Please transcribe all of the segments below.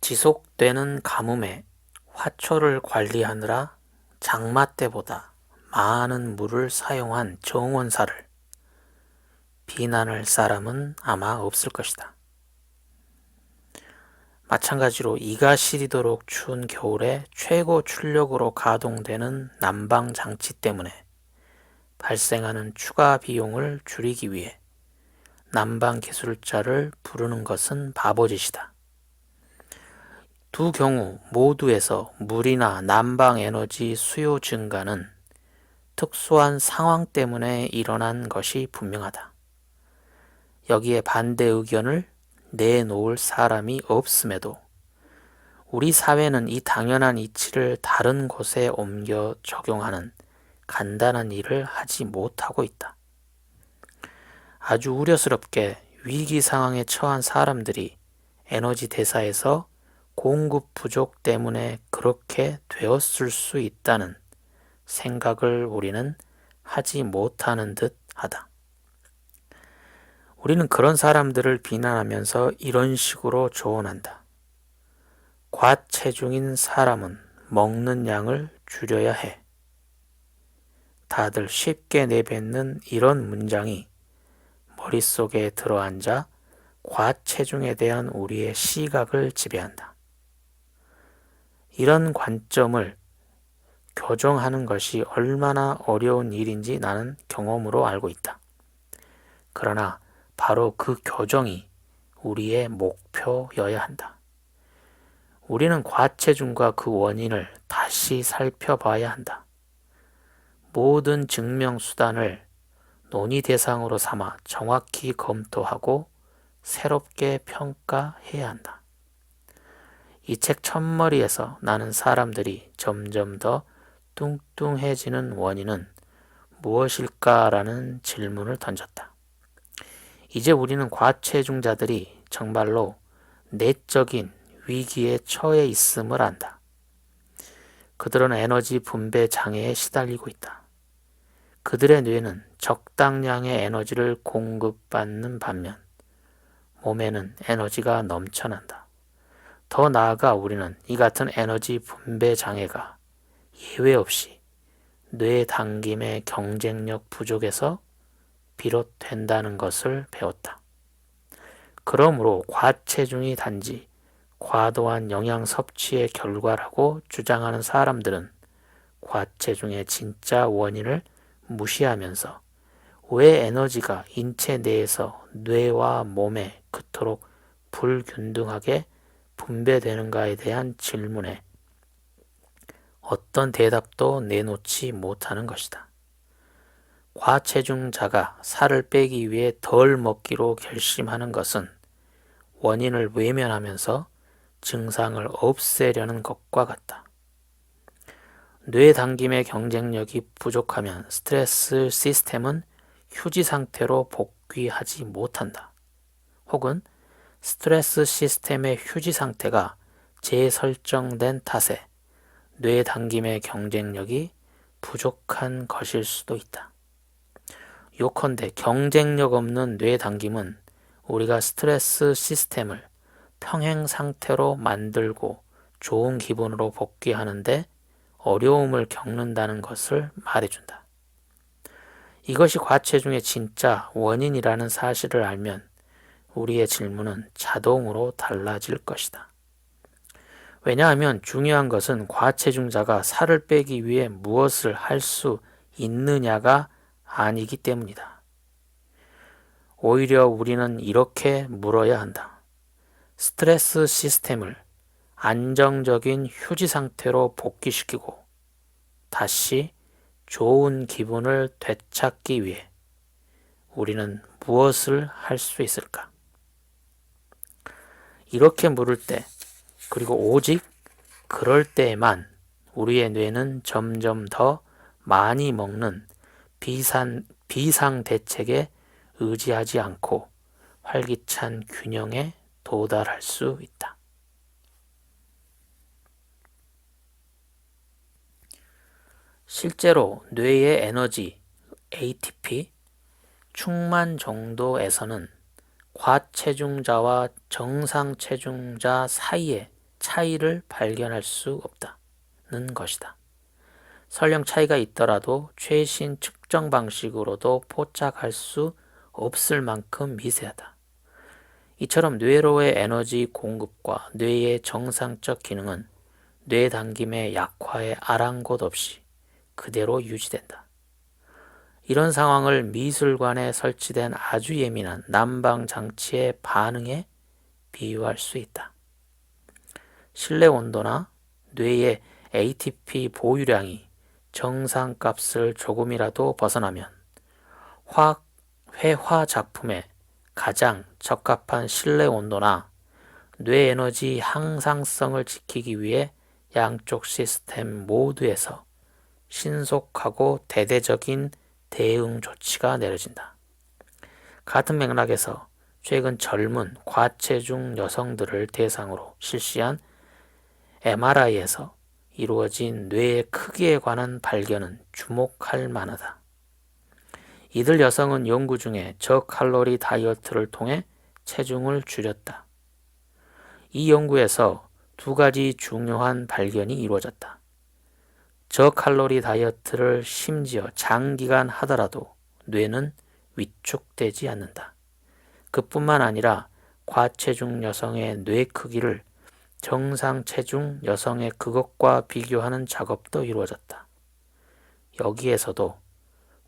지속되는 가뭄에 화초를 관리하느라 장마 때보다 많은 물을 사용한 정원사를 비난할 사람은 아마 없을 것이다. 마찬가지로 이가 시리도록 추운 겨울에 최고 출력으로 가동되는 난방 장치 때문에 발생하는 추가 비용을 줄이기 위해 난방 기술자를 부르는 것은 바보짓이다. 두 경우 모두에서 물이나 난방 에너지 수요 증가는 특수한 상황 때문에 일어난 것이 분명하다. 여기에 반대 의견을 내놓을 사람이 없음에도 우리 사회는 이 당연한 이치를 다른 곳에 옮겨 적용하는 간단한 일을 하지 못하고 있다. 아주 우려스럽게 위기 상황에 처한 사람들이 에너지 대사에서 공급 부족 때문에 그렇게 되었을 수 있다는 생각을 우리는 하지 못하는 듯 하다. 우리는 그런 사람들을 비난하면서 이런 식으로 조언한다. 과체중인 사람은 먹는 양을 줄여야 해. 다들 쉽게 내뱉는 이런 문장이 머릿속에 들어앉아 과체중에 대한 우리의 시각을 지배한다. 이런 관점을 교정하는 것이 얼마나 어려운 일인지 나는 경험으로 알고 있다. 그러나 바로 그 교정이 우리의 목표여야 한다. 우리는 과체중과 그 원인을 다시 살펴봐야 한다. 모든 증명수단을 논의 대상으로 삼아 정확히 검토하고 새롭게 평가해야 한다. 이 책 첫머리에서 나는 사람들이 점점 더 뚱뚱해지는 원인은 무엇일까라는 질문을 던졌다. 이제 우리는 과체중자들이 정말로 내적인 위기에 처해 있음을 안다. 그들은 에너지 분배 장애에 시달리고 있다. 그들의 뇌는 적당량의 에너지를 공급받는 반면 몸에는 에너지가 넘쳐난다. 더 나아가 우리는 이 같은 에너지 분배 장애가 예외 없이 뇌 당김의 경쟁력 부족에서 비롯된다는 것을 배웠다. 그러므로 과체중이 단지 과도한 영양 섭취의 결과라고 주장하는 사람들은 과체중의 진짜 원인을 무시하면서 왜 에너지가 인체 내에서 뇌와 몸에 그토록 불균등하게 분배되는가에 대한 질문에 어떤 대답도 내놓지 못하는 것이다. 과체중자가 살을 빼기 위해 덜 먹기로 결심하는 것은 원인을 외면하면서 증상을 없애려는 것과 같다. 뇌 당김의 경쟁력이 부족하면 스트레스 시스템은 휴지 상태로 복귀하지 못한다. 혹은 스트레스 시스템의 휴지 상태가 재설정된 탓에 뇌 당김의 경쟁력이 부족한 것일 수도 있다. 요컨대 경쟁력 없는 뇌 당김은 우리가 스트레스 시스템을 평행 상태로 만들고 좋은 기분으로 복귀하는데 어려움을 겪는다는 것을 말해준다. 이것이 과체중의 진짜 원인이라는 사실을 알면 우리의 질문은 자동으로 달라질 것이다. 왜냐하면 중요한 것은 과체중자가 살을 빼기 위해 무엇을 할 수 있느냐가 아니기 때문이다. 오히려 우리는 이렇게 물어야 한다. 스트레스 시스템을 안정적인 휴지 상태로 복귀시키고 다시 좋은 기분을 되찾기 위해 우리는 무엇을 할 수 있을까? 이렇게 물을 때, 그리고 오직 그럴 때에만 우리의 뇌는 점점 더 많이 먹는 비상 대책에 의지하지 않고 활기찬 균형에 도달할 수 있다. 실제로 뇌의 에너지 ATP 충만 정도에서는 과체중자와 정상 체중자 사이의 차이를 발견할 수 없다는 것이다. 설령 차이가 있더라도 최신 측정 방식으로도 포착할 수 없을 만큼 미세하다. 이처럼 뇌로의 에너지 공급과 뇌의 정상적 기능은 뇌 당김의 약화에 아랑곳 없이 그대로 유지된다. 이런 상황을 미술관에 설치된 아주 예민한 난방 장치의 반응에 비유할 수 있다. 실내 온도나 뇌의 ATP 보유량이 정상값을 조금이라도 벗어나면 회화 작품에 가장 적합한 실내 온도나 뇌 에너지 항상성을 지키기 위해 양쪽 시스템 모두에서 신속하고 대대적인 대응 조치가 내려진다. 같은 맥락에서 최근 젊은 과체중 여성들을 대상으로 실시한 MRI에서 이루어진 뇌의 크기에 관한 발견은 주목할 만하다. 이들 여성은 연구 중에 저칼로리 다이어트를 통해 체중을 줄였다. 이 연구에서 두 가지 중요한 발견이 이루어졌다. 저칼로리 다이어트를 심지어 장기간 하더라도 뇌는 위축되지 않는다. 그뿐만 아니라 과체중 여성의 뇌 크기를 정상 체중 여성의 그것과 비교하는 작업도 이루어졌다. 여기에서도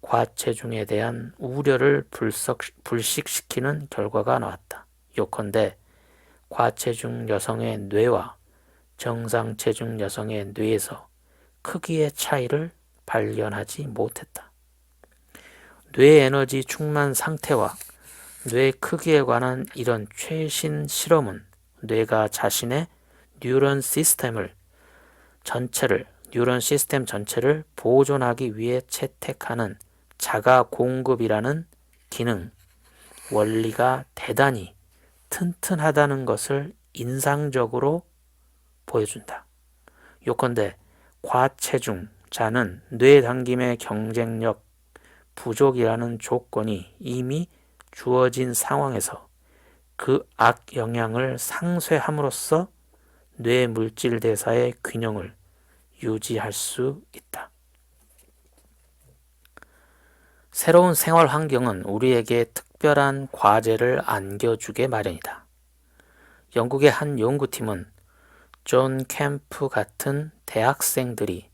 과체중에 대한 우려를 불식시키는 결과가 나왔다. 요컨대 과체중 여성의 뇌와 정상 체중 여성의 뇌에서 크기의 차이를 발견하지 못했다. 뇌 에너지 충만 상태와 뇌 크기에 관한 이런 최신 실험은 뇌가 자신의 뉴런 시스템 전체를 보존하기 위해 채택하는 자가 공급이라는 기능, 원리가 대단히 튼튼하다는 것을 인상적으로 보여준다. 요컨대 과체중자는 뇌 당김의 경쟁력 부족이라는 조건이 이미 주어진 상황에서 그 악영향을 상쇄함으로써 뇌 물질 대사의 균형을 유지할 수 있다. 새로운 생활 환경은 우리에게 특별한 과제를 안겨주게 마련이다. 영국의 한 연구팀은 존 캠프 같은 대학생들이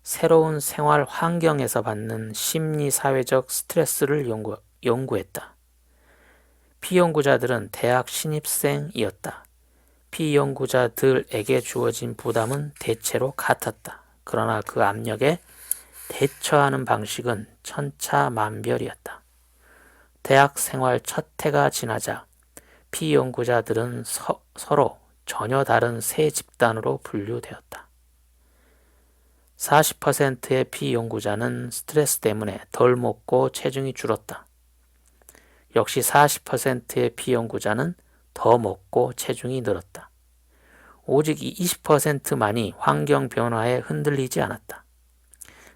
새로운 생활 환경에서 받는 심리사회적 스트레스를 연구했다. 피연구자들은 대학 신입생이었다. 피연구자들에게 주어진 부담은 대체로 같았다. 그러나 그 압력에 대처하는 방식은 천차만별이었다. 대학 생활 첫 해가 지나자 피연구자들은 서로 전혀 다른 세 집단으로 분류되었다. 40%의 피연구자는 스트레스 때문에 덜 먹고 체중이 줄었다. 역시 40%의 피연구자는 더 먹고 체중이 늘었다. 오직 20%만이 환경 변화에 흔들리지 않았다.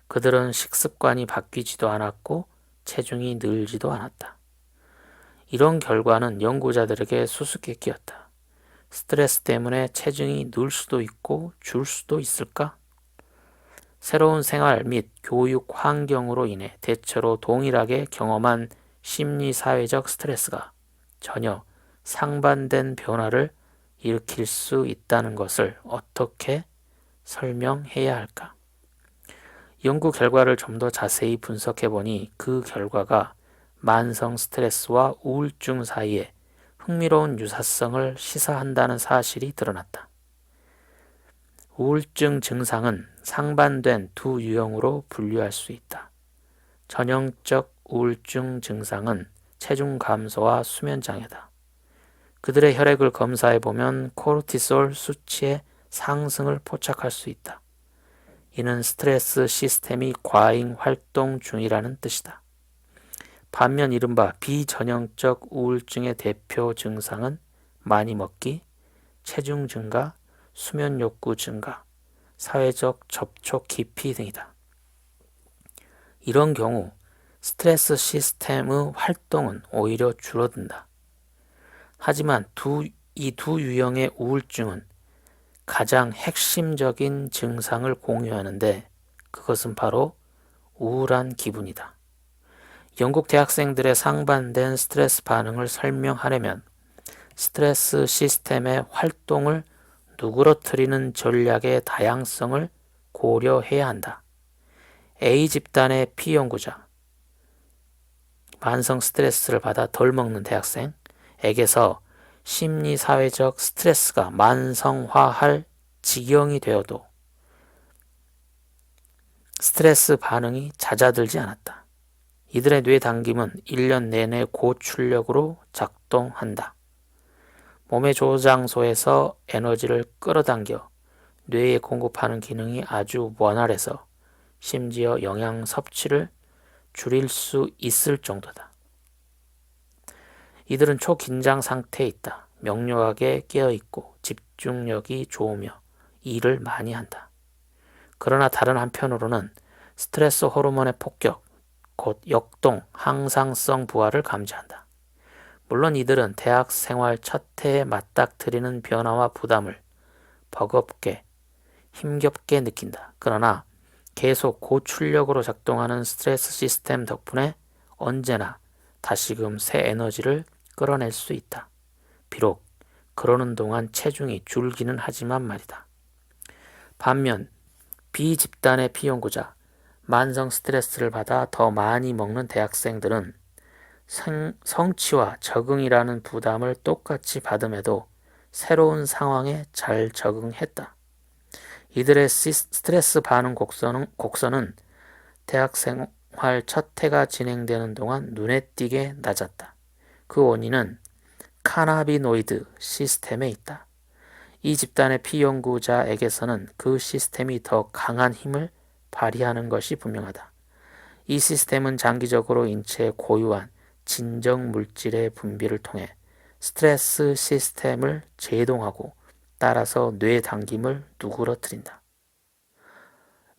그들은 식습관이 바뀌지도 않았고 체중이 늘지도 않았다. 이런 결과는 연구자들에게 수수께끼였다. 스트레스 때문에 체중이 늘 수도 있고 줄 수도 있을까? 새로운 생활 및 교육 환경으로 인해 대체로 동일하게 경험한 심리사회적 스트레스가 전혀 상반된 변화를 일으킬 수 있다는 것을 어떻게 설명해야 할까? 연구 결과를 좀 더 자세히 분석해보니 그 결과가 만성 스트레스와 우울증 사이에 흥미로운 유사성을 시사한다는 사실이 드러났다. 우울증 증상은 상반된 두 유형으로 분류할 수 있다. 전형적 우울증 증상은 체중 감소와 수면 장애다. 그들의 혈액을 검사해보면 코르티솔 수치의 상승을 포착할 수 있다. 이는 스트레스 시스템이 과잉 활동 중이라는 뜻이다. 반면 이른바 비전형적 우울증의 대표 증상은 많이 먹기, 체중 증가, 수면 욕구 증가, 사회적 접촉 기피 등이다. 이런 경우 스트레스 시스템의 활동은 오히려 줄어든다. 하지만 이 두 유형의 우울증은 가장 핵심적인 증상을 공유하는데 그것은 바로 우울한 기분이다. 영국 대학생들의 상반된 스트레스 반응을 설명하려면 스트레스 시스템의 활동을 누그러뜨리는 전략의 다양성을 고려해야 한다. A집단의 피연구자, 만성 스트레스를 받아 덜 먹는 대학생에게서 심리사회적 스트레스가 만성화할 지경이 되어도 스트레스 반응이 잦아들지 않았다. 이들의 뇌 당김은 1년 내내 고출력으로 작동한다. 몸의 조장소에서 에너지를 끌어당겨 뇌에 공급하는 기능이 아주 원활해서 심지어 영양 섭취를 줄일 수 있을 정도다. 이들은 초긴장 상태에 있다. 명료하게 깨어있고 집중력이 좋으며 일을 많이 한다. 그러나 다른 한편으로는 스트레스 호르몬의 폭격, 곧 역동, 항상성 부하를 감지한다. 물론 이들은 대학 생활 첫 해에 맞닥뜨리는 변화와 부담을 버겁게, 힘겹게 느낀다. 그러나 계속 고출력으로 작동하는 스트레스 시스템 덕분에 언제나 다시금 새 에너지를 끌어낼 수 있다. 비록 그러는 동안 체중이 줄기는 하지만 말이다. 반면 B집단의 피연구자, 만성 스트레스를 받아 더 많이 먹는 대학생들은 성취와 적응이라는 부담을 똑같이 받음에도 새로운 상황에 잘 적응했다. 이들의 스트레스 반응 곡선은 대학 생활 첫 해가 진행되는 동안 눈에 띄게 낮았다. 그 원인은 카나비노이드 시스템에 있다. 이 집단의 피연구자에게서는 그 시스템이 더 강한 힘을 발휘하는 것이 분명하다. 이 시스템은 장기적으로 인체에 고유한 진정 물질의 분비를 통해 스트레스 시스템을 제동하고 따라서 뇌 당김을 누그러뜨린다.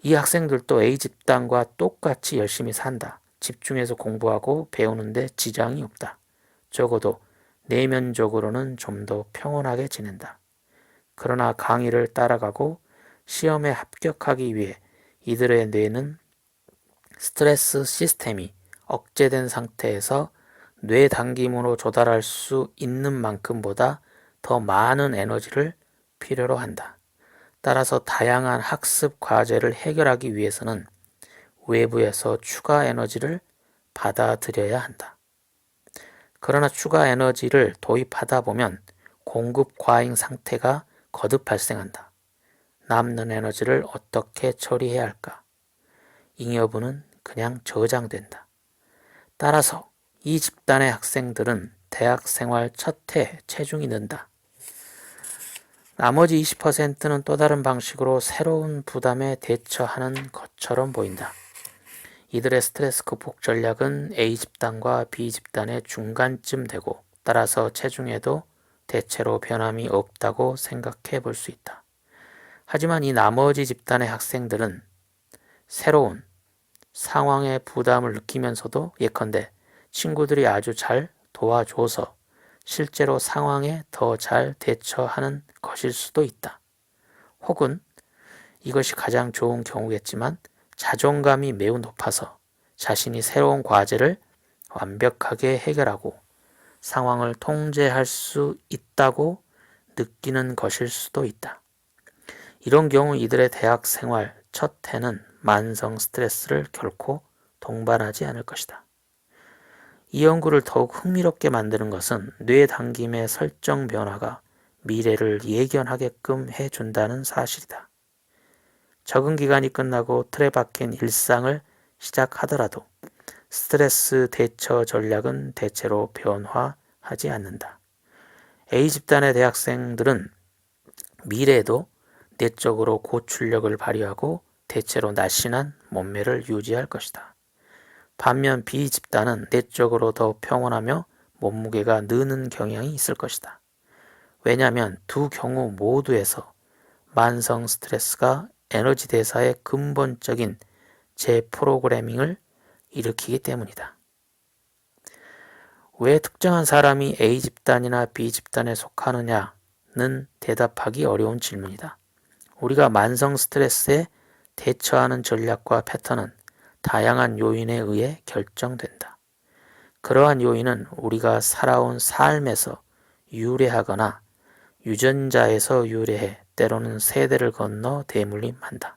이 학생들도 A집단과 똑같이 열심히 산다. 집중해서 공부하고 배우는데 지장이 없다. 적어도 내면적으로는 좀 더 평온하게 지낸다. 그러나 강의를 따라가고 시험에 합격하기 위해 이들의 뇌는 스트레스 시스템이 억제된 상태에서 뇌 당김으로 조달할 수 있는 만큼보다 더 많은 에너지를 필요로 한다. 따라서 다양한 학습 과제를 해결하기 위해서는 외부에서 추가 에너지를 받아들여야 한다. 그러나 추가 에너지를 도입하다 보면 공급 과잉 상태가 거듭 발생한다. 남는 에너지를 어떻게 처리해야 할까? 잉여분은 그냥 저장된다. 따라서 이 집단의 학생들은 대학 생활 첫 해 체중이 는다. 나머지 20%는 또 다른 방식으로 새로운 부담에 대처하는 것처럼 보인다. 이들의 스트레스 극복 전략은 A집단과 B집단의 중간쯤 되고 따라서 체중에도 대체로 변함이 없다고 생각해 볼 수 있다. 하지만 이 나머지 집단의 학생들은 새로운 상황에 부담을 느끼면서도 예컨대 친구들이 아주 잘 도와줘서 실제로 상황에 더 잘 대처하는 것일 수도 있다. 혹은 이것이 가장 좋은 경우겠지만 자존감이 매우 높아서 자신이 새로운 과제를 완벽하게 해결하고 상황을 통제할 수 있다고 느끼는 것일 수도 있다. 이런 경우 이들의 대학 생활 첫 해는 만성 스트레스를 결코 동반하지 않을 것이다. 이 연구를 더욱 흥미롭게 만드는 것은 뇌 당김의 설정 변화가 미래를 예견하게끔 해준다는 사실이다. 적응 기간이 끝나고 틀에 박힌 일상을 시작하더라도 스트레스 대처 전략은 대체로 변화하지 않는다. A집단의 대학생들은 미래에도 내적으로 고출력을 발휘하고 대체로 날씬한 몸매를 유지할 것이다. 반면 B집단은 내적으로 더 평온하며 몸무게가 느는 경향이 있을 것이다. 왜냐하면 두 경우 모두에서 만성 스트레스가 에너지 대사의 근본적인 재프로그래밍을 일으키기 때문이다. 왜 특정한 사람이 A집단이나 B집단에 속하느냐는 대답하기 어려운 질문이다. 우리가 만성 스트레스에 대처하는 전략과 패턴은 다양한 요인에 의해 결정된다. 그러한 요인은 우리가 살아온 삶에서 유래하거나 유전자에서 유래해 때로는 세대를 건너 대물림한다.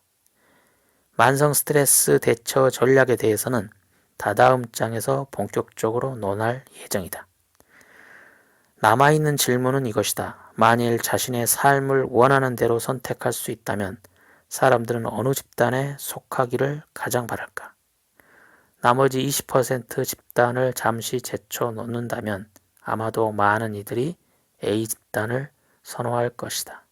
만성 스트레스 대처 전략에 대해서는 다다음 장에서 본격적으로 논할 예정이다. 남아있는 질문은 이것이다. 만일 자신의 삶을 원하는 대로 선택할 수 있다면 사람들은 어느 집단에 속하기를 가장 바랄까? 나머지 20% 집단을 잠시 제쳐놓는다면 아마도 많은 이들이 A 집단을 선호할 것이다.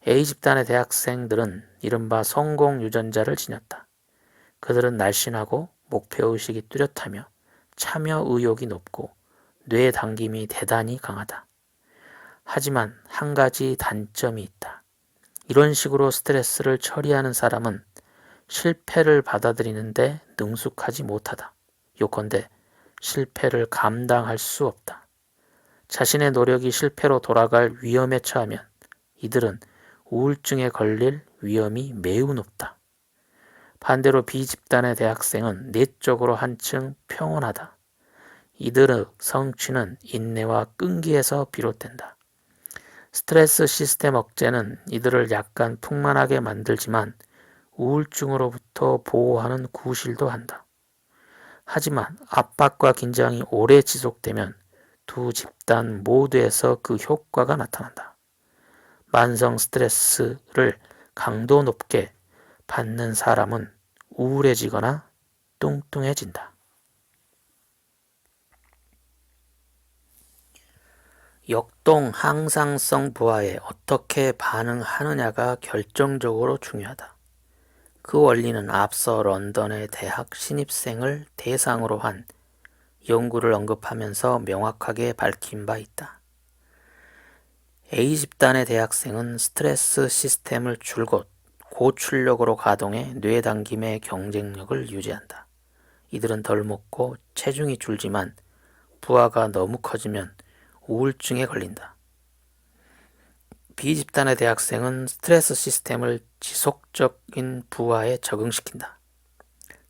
A 집단의 대학생들은 이른바 성공 유전자를 지녔다. 그들은 날씬하고 목표의식이 뚜렷하며 참여 의욕이 높고 뇌 당김이 대단히 강하다. 하지만 한 가지 단점이 있다. 이런 식으로 스트레스를 처리하는 사람은 실패를 받아들이는데 능숙하지 못하다. 요컨대 실패를 감당할 수 없다. 자신의 노력이 실패로 돌아갈 위험에 처하면 이들은 우울증에 걸릴 위험이 매우 높다. 반대로 B집단의 대학생은 내적으로 한층 평온하다. 이들의 성취는 인내와 끈기에서 비롯된다. 스트레스 시스템 억제는 이들을 약간 풍만하게 만들지만 우울증으로부터 보호하는 구실도 한다. 하지만 압박과 긴장이 오래 지속되면 두 집단 모두에서 그 효과가 나타난다. 만성 스트레스를 강도 높게 받는 사람은 우울해지거나 뚱뚱해진다. 역동 항상성 부하에 어떻게 반응하느냐가 결정적으로 중요하다. 그 원리는 앞서 런던의 대학 신입생을 대상으로 한 연구를 언급하면서 명확하게 밝힌 바 있다. A집단의 대학생은 스트레스 시스템을 줄곧 고출력으로 가동해 뇌당김의 경쟁력을 유지한다. 이들은 덜 먹고 체중이 줄지만 부하가 너무 커지면 우울증에 걸린다. B집단의 대학생은 스트레스 시스템을 지속적인 부하에 적응시킨다.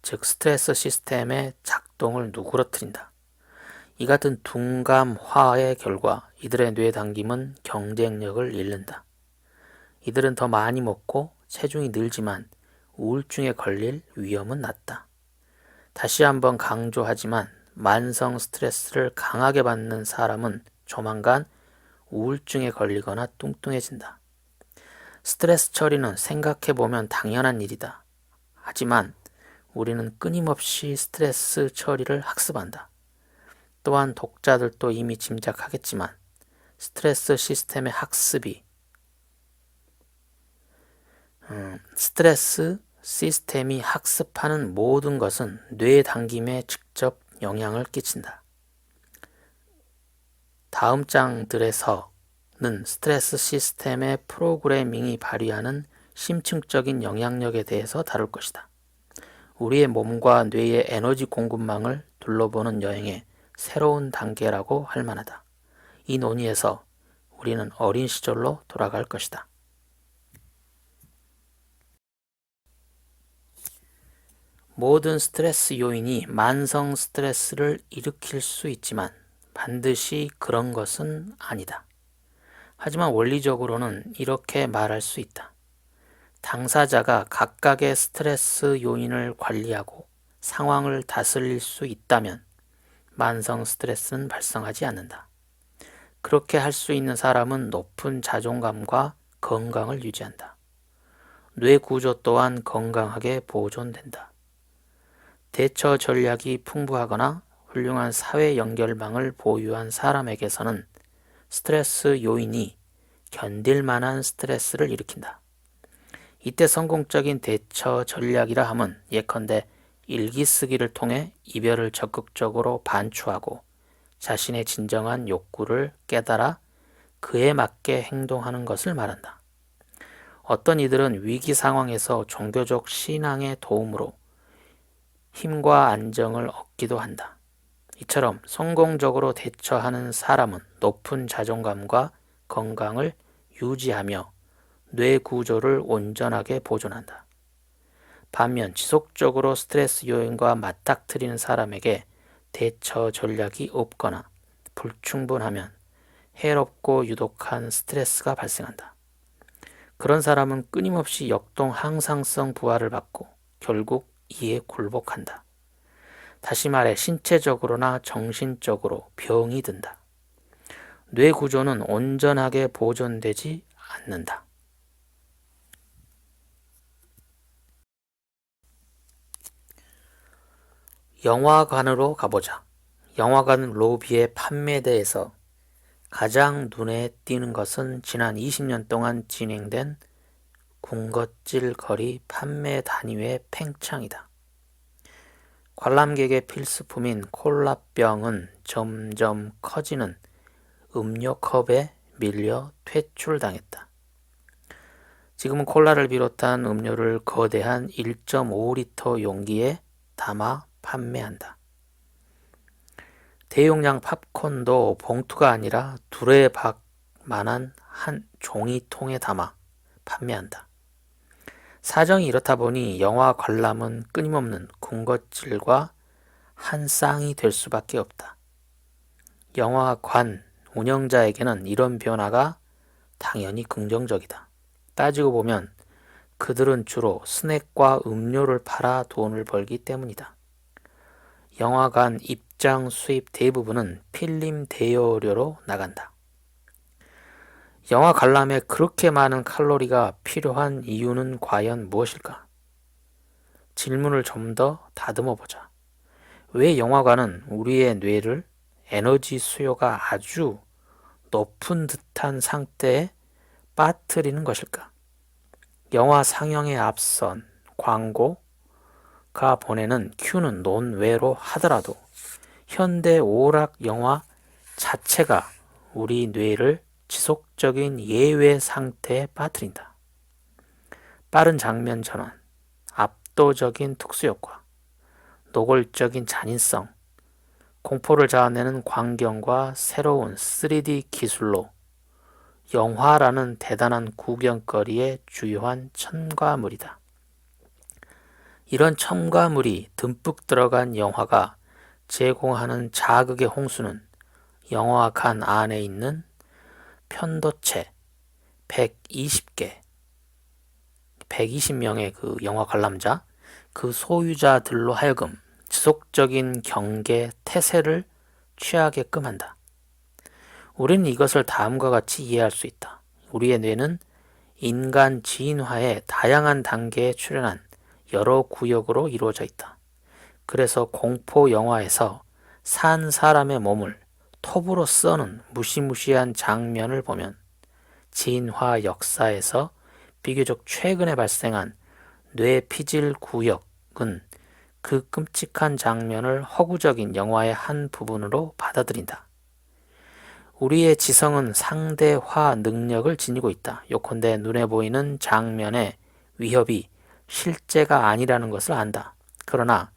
즉 스트레스 시스템의 작동을 누그러뜨린다. 이 같은 둔감화의 결과 이들의 뇌당김은 경쟁력을 잃는다. 이들은 더 많이 먹고 체중이 늘지만 우울증에 걸릴 위험은 낮다. 다시 한번 강조하지만 만성 스트레스를 강하게 받는 사람은 조만간 우울증에 걸리거나 뚱뚱해진다. 스트레스 처리는 생각해보면 당연한 일이다. 하지만 우리는 끊임없이 스트레스 처리를 학습한다. 또한 독자들도 이미 짐작하겠지만 스트레스 시스템의 학습이 스트레스 시스템이 학습하는 모든 것은 뇌 당김에 직접 영향을 끼친다. 다음 장들에서는 스트레스 시스템의 프로그래밍이 발휘하는 심층적인 영향력에 대해서 다룰 것이다. 우리의 몸과 뇌의 에너지 공급망을 둘러보는 여행의 새로운 단계라고 할 만하다. 이 논의에서 우리는 어린 시절로 돌아갈 것이다. 모든 스트레스 요인이 만성 스트레스를 일으킬 수 있지만 반드시 그런 것은 아니다. 하지만 원리적으로는 이렇게 말할 수 있다. 당사자가 각각의 스트레스 요인을 관리하고 상황을 다스릴 수 있다면 만성 스트레스는 발생하지 않는다. 그렇게 할 수 있는 사람은 높은 자존감과 건강을 유지한다. 뇌 구조 또한 건강하게 보존된다. 대처 전략이 풍부하거나 훌륭한 사회 연결망을 보유한 사람에게서는 스트레스 요인이 견딜 만한 스트레스를 일으킨다. 이때 성공적인 대처 전략이라 함은 예컨대 일기 쓰기를 통해 이별을 적극적으로 반추하고 자신의 진정한 욕구를 깨달아 그에 맞게 행동하는 것을 말한다. 어떤 이들은 위기 상황에서 종교적 신앙의 도움으로 힘과 안정을 얻기도 한다. 이처럼 성공적으로 대처하는 사람은 높은 자존감과 건강을 유지하며 뇌 구조를 온전하게 보존한다. 반면 지속적으로 스트레스 요인과 맞닥뜨리는 사람에게 대처 전략이 없거나 불충분하면 해롭고 유독한 스트레스가 발생한다. 그런 사람은 끊임없이 역동 항상성 부하를 받고 결국 이에 굴복한다. 다시 말해 신체적으로나 정신적으로 병이 든다. 뇌 구조는 온전하게 보존되지 않는다. 영화관으로 가보자. 영화관 로비의 판매대에서 가장 눈에 띄는 것은 지난 20년 동안 진행된 군것질 거리 판매 단위의 팽창이다. 관람객의 필수품인 콜라병은 점점 커지는 음료컵에 밀려 퇴출당했다. 지금은 콜라를 비롯한 음료를 거대한 1.5리터 용기에 담아 판매한다. 대용량 팝콘도 봉투가 아니라 두레박만한 한 종이통에 담아 판매한다. 사정이 이렇다 보니 영화 관람은 끊임없는 군것질과 한 쌍이 될 수밖에 없다. 영화관 운영자에게는 이런 변화가 당연히 긍정적이다. 따지고 보면 그들은 주로 스낵과 음료를 팔아 돈을 벌기 때문이다. 영화관 입장 수입 대부분은 필름 대여료로 나간다. 영화 관람에 그렇게 많은 칼로리가 필요한 이유는 과연 무엇일까? 질문을 좀 더 다듬어 보자. 왜 영화관은 우리의 뇌를 에너지 수요가 아주 높은 듯한 상태에 빠뜨리는 것일까? 영화 상영에 앞선 광고가 보내는 큐는 논외로 하더라도 현대 오락 영화 자체가 우리 뇌를 지속적인 예외 상태에 빠뜨린다. 빠른 장면 전환, 압도적인 특수효과, 노골적인 잔인성, 공포를 자아내는 광경과 새로운 3D 기술로 영화라는 대단한 구경거리의 주요한 첨가물이다. 이런 첨가물이 듬뿍 들어간 영화가 제공하는 자극의 홍수는 영화관 안에 있는 편도체 120명의 그 영화 관람자, 그 소유자들로 하여금 지속적인 경계, 태세를 취하게끔 한다. 우리는 이것을 다음과 같이 이해할 수 있다. 우리의 뇌는 인간 진화의 다양한 단계에 출현한 여러 구역으로 이루어져 있다. 그래서 공포 영화에서 산 사람의 몸을 톱으로 써는 무시무시한 장면을 보면 진화 역사에서 비교적 최근에 발생한 뇌피질 구역은 그 끔찍한 장면을 허구적인 영화의 한 부분으로 받아들인다. 우리의 지성은 상대화 능력을 지니고 있다. 요컨대 눈에 보이는 장면의 위협이 실제가 아니라는 것을 안다. 그러나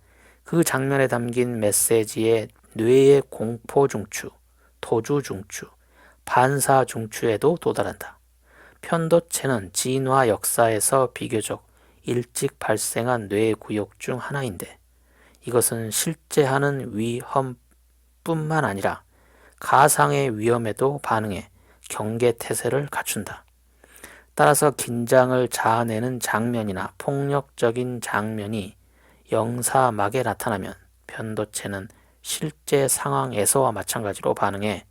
그 장면에 담긴 메시지의 뇌의 공포 중추, 도주 중추, 반사 중추에도 도달한다. 편도체는 진화 역사에서 비교적 일찍 발생한 뇌 구역 중 하나인데 이것은 실제하는 위험뿐만 아니라 가상의 위험에도 반응해 경계 태세를 갖춘다. 따라서 긴장을 자아내는 장면이나 폭력적인 장면이 영사막에 나타나면 편도체는 실제 상황에서와 마찬가지로 반응해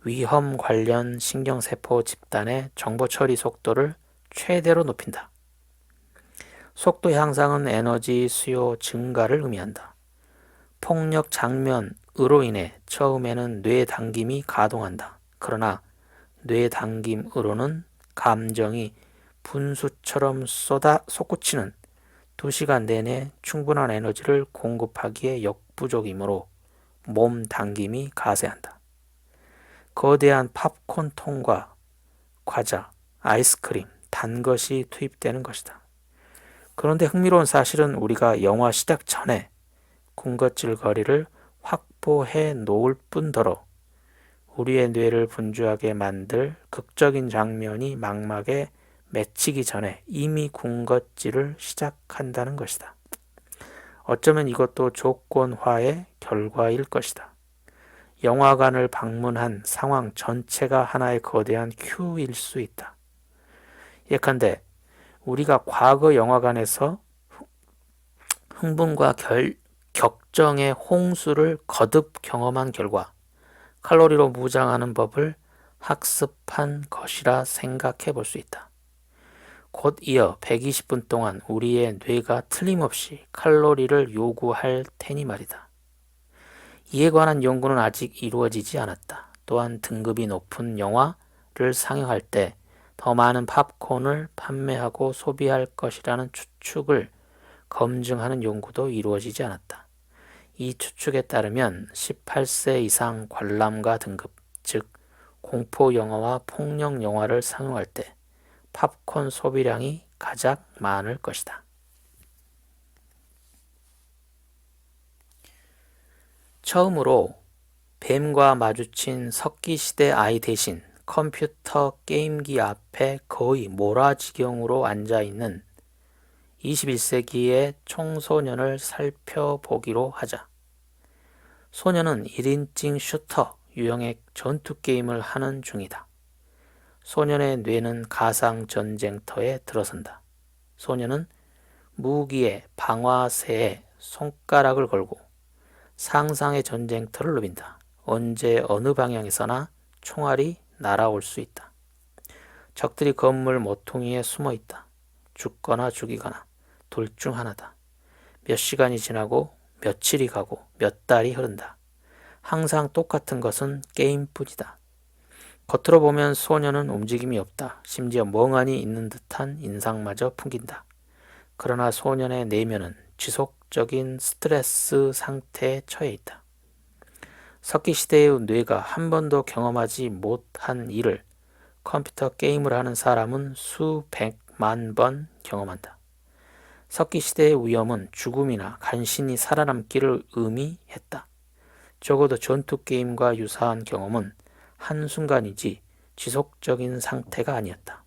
위험 관련 신경세포 집단의 정보 처리 속도를 최대로 높인다. 속도 향상은 에너지 수요 증가를 의미한다. 폭력 장면으로 인해 처음에는 뇌 당김이 가동한다. 그러나 뇌 당김으로는 감정이 분수처럼 솟구치는 2시간 내내 충분한 에너지를 공급하기에 역부족이므로 몸 당김이 가세한다. 거대한 팝콘 통과 과자, 아이스크림, 단 것이 투입되는 것이다. 그런데 흥미로운 사실은 우리가 영화 시작 전에 군것질 거리를 확보해 놓을 뿐더러 우리의 뇌를 분주하게 만들 극적인 장면이 망막에 맺히기 전에 이미 군것질을 시작한다는 것이다. 어쩌면 이것도 조건화의 결과일 것이다. 영화관을 방문한 상황 전체가 하나의 거대한 큐일 수 있다. 예컨대 우리가 과거 영화관에서 흥분과 격정의 홍수를 거듭 경험한 결과 칼로리로 무장하는 법을 학습한 것이라 생각해 볼 수 있다. 곧 이어 120분 동안 우리의 뇌가 틀림없이 칼로리를 요구할 테니 말이다. 이에 관한 연구는 아직 이루어지지 않았다. 또한 등급이 높은 영화를 상영할 때 더 많은 팝콘을 판매하고 소비할 것이라는 추측을 검증하는 연구도 이루어지지 않았다. 이 추측에 따르면 18세 이상 관람가 등급, 즉 공포 영화와 폭력 영화를 상영할 때 팝콘 소비량이 가장 많을 것이다. 처음으로 뱀과 마주친 석기시대 아이 대신 컴퓨터 게임기 앞에 거의 몰아지경으로 앉아있는 21세기의 청소년을 살펴보기로 하자. 소년은 1인칭 슈터 유형의 전투 게임을 하는 중이다. 소년의 뇌는 가상 전쟁터에 들어선다. 소년은 무기의 방아쇠에 손가락을 걸고 상상의 전쟁터를 누빈다. 언제 어느 방향에서나 총알이 날아올 수 있다. 적들이 건물 모퉁이에 숨어 있다. 죽거나 죽이거나 둘 중 하나다. 몇 시간이 지나고 며칠이 가고 몇 달이 흐른다. 항상 똑같은 것은 게임뿐이다. 겉으로 보면 소년은 움직임이 없다. 심지어 멍하니 있는 듯한 인상마저 풍긴다. 그러나 소년의 내면은 지속적인 스트레스 상태에 처해 있다. 석기시대의 뇌가 한 번도 경험하지 못한 일을 컴퓨터 게임을 하는 사람은 수백만 번 경험한다. 석기시대의 위험은 죽음이나 간신히 살아남기를 의미했다. 적어도 전투 게임과 유사한 경험은 한순간이지 지속적인 상태가 아니었다.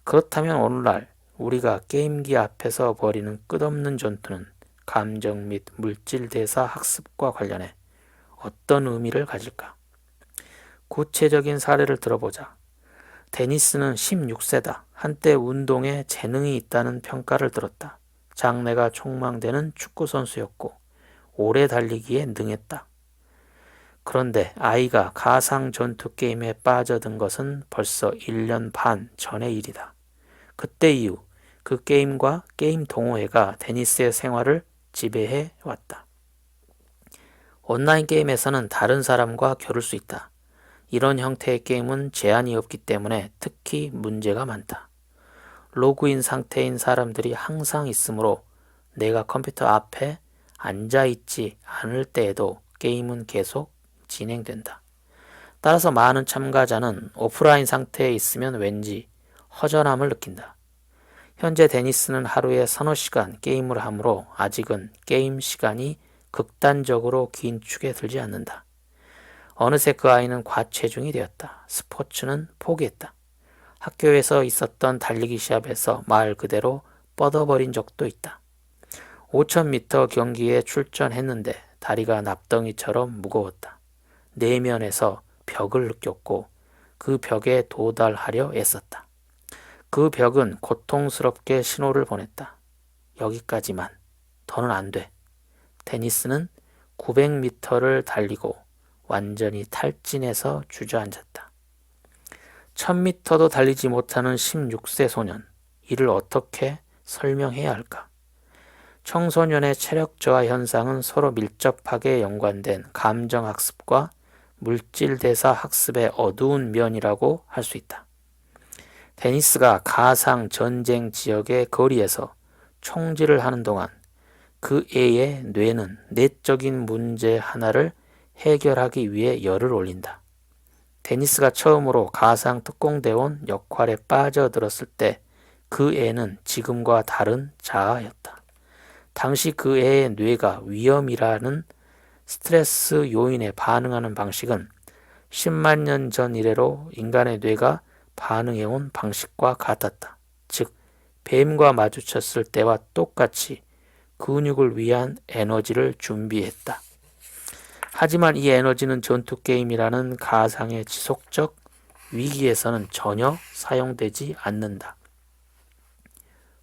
그렇다면 오늘날 우리가 게임기 앞에서 벌이는 끝없는 전투는 감정 및 물질 대사 학습과 관련해 어떤 의미를 가질까? 구체적인 사례를 들어보자. 데니스는 16세다. 한때 운동에 재능이 있다는 평가를 들었다. 장래가 촉망되는 축구선수였고 오래 달리기에 능했다. 그런데 아이가 가상 전투 게임에 빠져든 것은 벌써 1년 반 전의 일이다. 그때 이후 그 게임과 게임 동호회가 데니스의 생활을 지배해 왔다. 온라인 게임에서는 다른 사람과 겨룰 수 있다. 이런 형태의 게임은 제한이 없기 때문에 특히 문제가 많다. 로그인 상태인 사람들이 항상 있으므로 내가 컴퓨터 앞에 앉아있지 않을 때에도 게임은 계속 진행된다. 따라서 많은 참가자는 오프라인 상태에 있으면 왠지 허전함을 느낀다. 현재 데니스는 하루에 서너 시간 게임을 하므로 아직은 게임 시간이 극단적으로 긴 축에 들지 않는다. 어느새 그 아이는 과체중이 되었다. 스포츠는 포기했다. 학교에서 있었던 달리기 시합에서 말 그대로 뻗어버린 적도 있다. 5000m 경기에 출전했는데 다리가 납덩이처럼 무거웠다. 내면에서 벽을 느꼈고 그 벽에 도달하려 애썼다. 그 벽은 고통스럽게 신호를 보냈다. 여기까지만. 더는 안 돼. 데니스는 900m를 달리고 완전히 탈진해서 주저앉았다. 1000m도 달리지 못하는 16세 소년. 이를 어떻게 설명해야 할까? 청소년의 체력 저하 현상은 서로 밀접하게 연관된 감정학습과 물질대사 학습의 어두운 면이라고 할 수 있다. 데니스가 가상 전쟁 지역의 거리에서 총질을 하는 동안 그 애의 뇌는 내적인 문제 하나를 해결하기 위해 열을 올린다. 데니스가 처음으로 가상 특공대원 역할에 빠져들었을 때 그 애는 지금과 다른 자아였다. 당시 그 애의 뇌가 위험이라는 스트레스 요인에 반응하는 방식은 10만 년 전 이래로 인간의 뇌가 반응해온 방식과 같았다. 즉, 뱀과 마주쳤을 때와 똑같이 근육을 위한 에너지를 준비했다. 하지만 이 에너지는 전투 게임이라는 가상의 지속적 위기에서는 전혀 사용되지 않는다.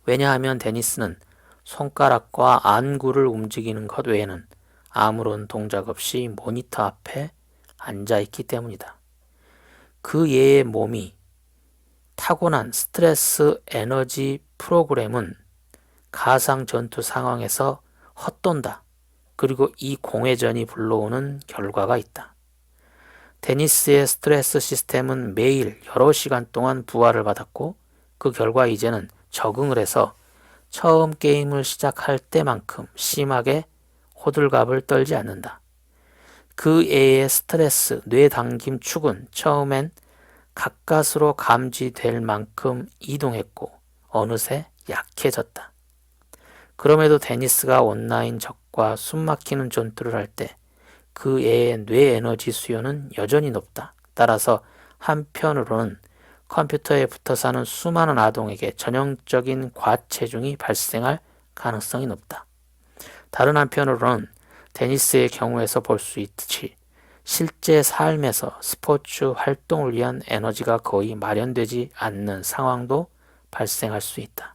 왜냐하면 데니스는 손가락과 안구를 움직이는 것 외에는 아무런 동작 없이 모니터 앞에 앉아있기 때문이다. 그 얘의 몸이 타고난 스트레스 에너지 프로그램은 가상 전투 상황에서 헛돈다. 그리고 이 공회전이 불러오는 결과가 있다. 데니스의 스트레스 시스템은 매일 여러 시간 동안 부하를 받았고 그 결과 이제는 적응을 해서 처음 게임을 시작할 때만큼 심하게 호들갑을 떨지 않는다. 그 애의 스트레스, 뇌당김 축은 처음엔 가까스로 감지될 만큼 이동했고 어느새 약해졌다. 그럼에도 데니스가 온라인 적과 숨막히는 전투를 할 때 그 애의 뇌 에너지 수요는 여전히 높다. 따라서 한편으로는 컴퓨터에 붙어 사는 수많은 아동에게 전형적인 과체중이 발생할 가능성이 높다. 다른 한편으로는 데니스의 경우에서 볼 수 있듯이 실제 삶에서 스포츠 활동을 위한 에너지가 거의 마련되지 않는 상황도 발생할 수 있다.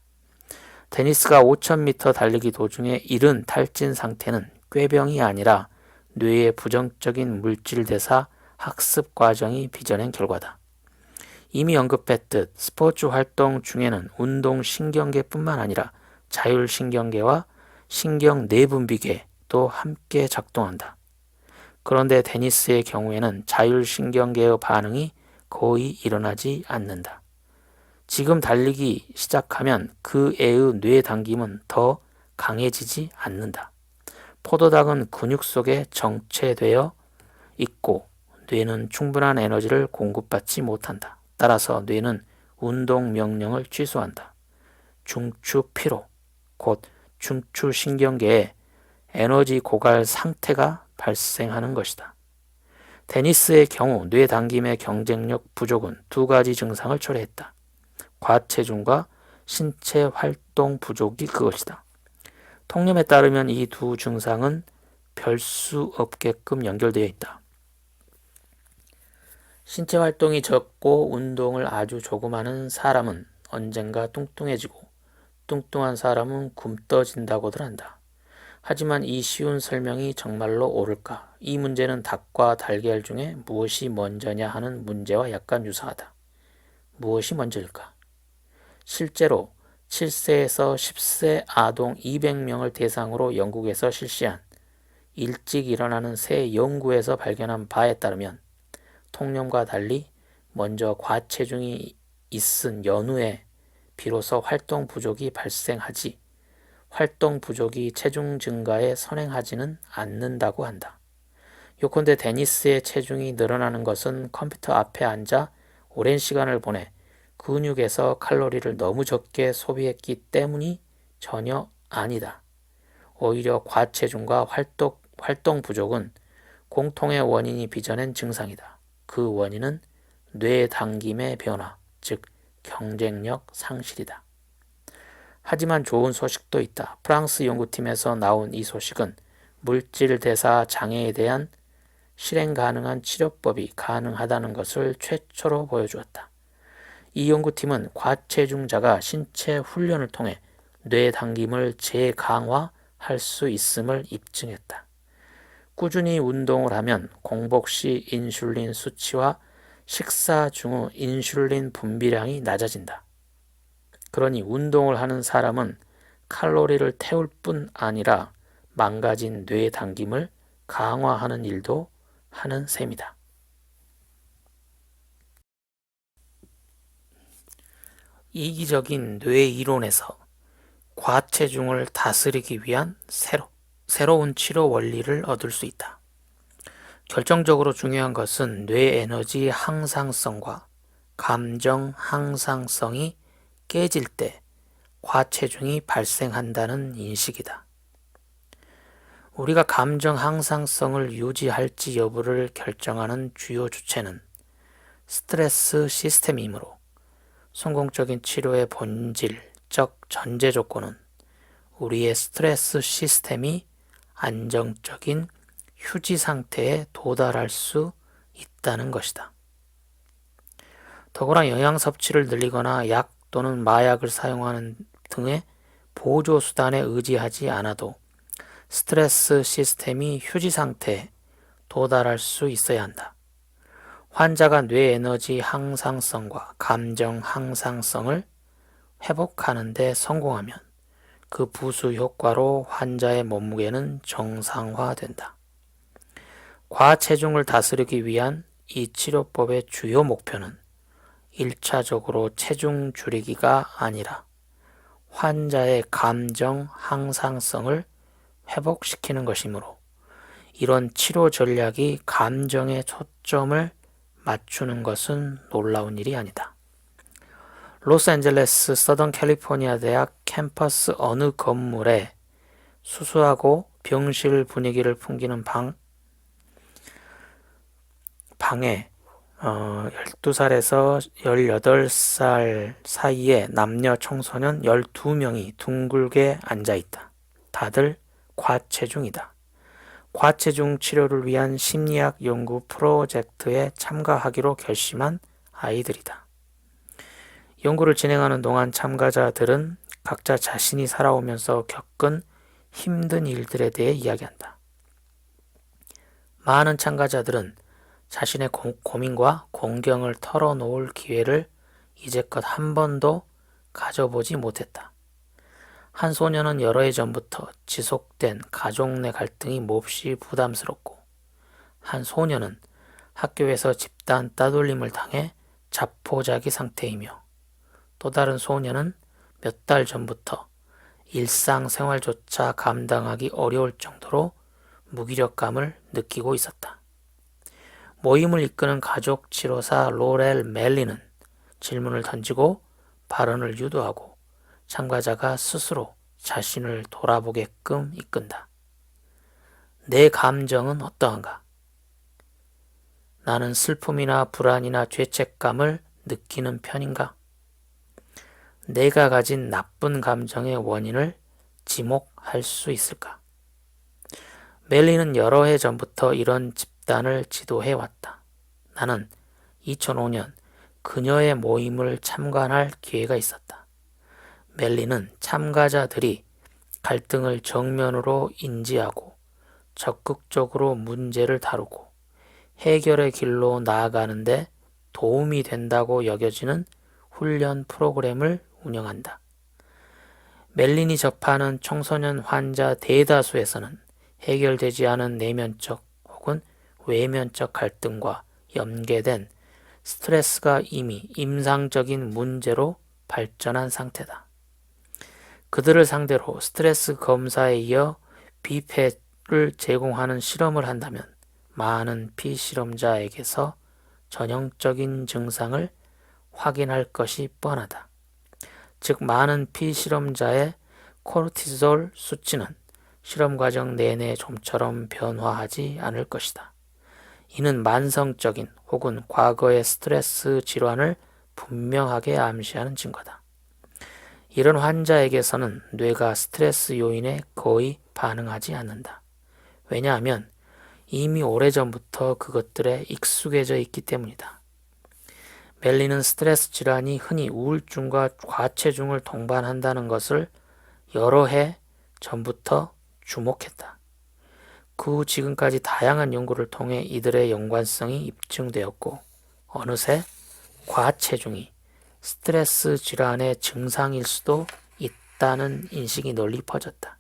데니스가 5000m 달리기 도중에 이른 탈진 상태는 꾀병이 아니라 뇌의 부정적인 물질 대사 학습 과정이 빚어낸 결과다. 이미 언급했듯 스포츠 활동 중에는 운동신경계뿐만 아니라 자율신경계와 신경내분비계도 함께 작동한다. 그런데 데니스의 경우에는 자율신경계의 반응이 거의 일어나지 않는다. 지금 달리기 시작하면 그 애의 뇌당김은 더 강해지지 않는다. 포도당은 근육 속에 정체되어 있고 뇌는 충분한 에너지를 공급받지 못한다. 따라서 뇌는 운동 명령을 취소한다. 중추피로, 곧 중추신경계에 에너지 고갈 상태가 발생하는 것이다. 데니스의 경우 뇌당김의 경쟁력 부족은 두 가지 증상을 초래했다. 과체중과 신체 활동 부족이 그것이다. 통념에 따르면 이 두 증상은 별 수 없게끔 연결되어 있다. 신체 활동이 적고 운동을 아주 조금 하는 사람은 언젠가 뚱뚱해지고 뚱뚱한 사람은 굼떠진다고들 한다. 하지만 이 쉬운 설명이 정말로 옳을까? 이 문제는 닭과 달걀 중에 무엇이 먼저냐 하는 문제와 약간 유사하다. 무엇이 먼저일까? 실제로 7세에서 10세 아동 200명을 대상으로 영국에서 실시한 일찍 일어나는 새 연구에서 발견한 바에 따르면 통념과 달리 먼저 과체중이 있은 연후에 비로소 활동 부족이 발생하지 활동 부족이 체중 증가에 선행하지는 않는다고 한다. 요컨대 데니스의 체중이 늘어나는 것은 컴퓨터 앞에 앉아 오랜 시간을 보내 근육에서 칼로리를 너무 적게 소비했기 때문이 전혀 아니다. 오히려 과체중과 활동 부족은 공통의 원인이 빚어낸 증상이다. 그 원인은 뇌당김의 변화, 즉 경쟁력 상실이다. 하지만 좋은 소식도 있다. 프랑스 연구팀에서 나온 이 소식은 물질 대사 장애에 대한 실행 가능한 치료법이 가능하다는 것을 최초로 보여주었다. 이 연구팀은 과체중자가 신체 훈련을 통해 뇌당김을 재강화할 수 있음을 입증했다. 꾸준히 운동을 하면 공복 시 인슐린 수치와 식사 중의 인슐린 분비량이 낮아진다. 그러니 운동을 하는 사람은 칼로리를 태울 뿐 아니라 망가진 뇌당김을 강화하는 일도 하는 셈이다. 이기적인 뇌 이론에서 과체중을 다스리기 위한 새로운 치료 원리를 얻을 수 있다. 결정적으로 중요한 것은 뇌 에너지 항상성과 감정 항상성이 깨질 때 과체중이 발생한다는 인식이다. 우리가 감정 항상성을 유지할지 여부를 결정하는 주요 주체는 스트레스 시스템이므로 성공적인 치료의 본질적 전제 조건은 우리의 스트레스 시스템이 안정적인 휴지 상태에 도달할 수 있다는 것이다. 더구나 영양 섭취를 늘리거나 약 또는 마약을 사용하는 등의 보조 수단에 의지하지 않아도 스트레스 시스템이 휴지 상태에 도달할 수 있어야 한다. 환자가 뇌 에너지 항상성과 감정 항상성을 회복하는 데 성공하면 그 부수 효과로 환자의 몸무게는 정상화된다. 과체중을 다스리기 위한 이 치료법의 주요 목표는 1차적으로 체중 줄이기가 아니라 환자의 감정 항상성을 회복시키는 것이므로 이런 치료 전략이 감정에 초점을 맞추는 것은 놀라운 일이 아니다. 로스앤젤레스 서던 캘리포니아 대학 캠퍼스 어느 건물에 수수하고 병실 분위기를 풍기는 방에 12살에서 18살 사이의 남녀 청소년 12명이 둥글게 앉아있다. 다들 과체중이다. 과체중 치료를 위한 심리학 연구 프로젝트에 참가하기로 결심한 아이들이다. 연구를 진행하는 동안 참가자들은 각자 자신이 살아오면서 겪은 힘든 일들에 대해 이야기한다. 많은 참가자들은 자신의 고민과 공경을 털어놓을 기회를 이제껏 한 번도 가져보지 못했다. 한 소년은 여러 해 전부터 지속된 가족 내 갈등이 몹시 부담스럽고, 한 소년은 학교에서 집단 따돌림을 당해 자포자기 상태이며, 또 다른 소년은 몇 달 전부터 일상생활조차 감당하기 어려울 정도로 무기력감을 느끼고 있었다. 모임을 이끄는 가족치료사 로렐 멜리는 질문을 던지고 발언을 유도하고 참가자가 스스로 자신을 돌아보게끔 이끈다. 내 감정은 어떠한가? 나는 슬픔이나 불안이나 죄책감을 느끼는 편인가? 내가 가진 나쁜 감정의 원인을 지목할 수 있을까? 멜리는 여러 해 전부터 이런 집단을 지도해왔다. 나는 2005년 그녀의 모임을 참관할 기회가 있었다. 멜리는 참가자들이 갈등을 정면으로 인지하고 적극적으로 문제를 다루고 해결의 길로 나아가는데 도움이 된다고 여겨지는 훈련 프로그램을 운영한다. 멜린이 접하는 청소년 환자 대다수에서는 해결되지 않은 내면적 혹은 외면적 갈등과 연계된 스트레스가 이미 임상적인 문제로 발전한 상태다. 그들을 상대로 스트레스 검사에 이어 비패를 제공하는 실험을 한다면 많은 피실험자에게서 전형적인 증상을 확인할 것이 뻔하다. 즉 많은 피실험자의 코르티솔 수치는 실험 과정 내내 좀처럼 변화하지 않을 것이다. 이는 만성적인 혹은 과거의 스트레스 질환을 분명하게 암시하는 증거다. 이런 환자에게서는 뇌가 스트레스 요인에 거의 반응하지 않는다. 왜냐하면 이미 오래전부터 그것들에 익숙해져 있기 때문이다. 멜리는 스트레스 질환이 흔히 우울증과 과체중을 동반한다는 것을 여러 해 전부터 주목했다. 그 후 지금까지 다양한 연구를 통해 이들의 연관성이 입증되었고 어느새 과체중이 스트레스 질환의 증상일 수도 있다는 인식이 널리 퍼졌다.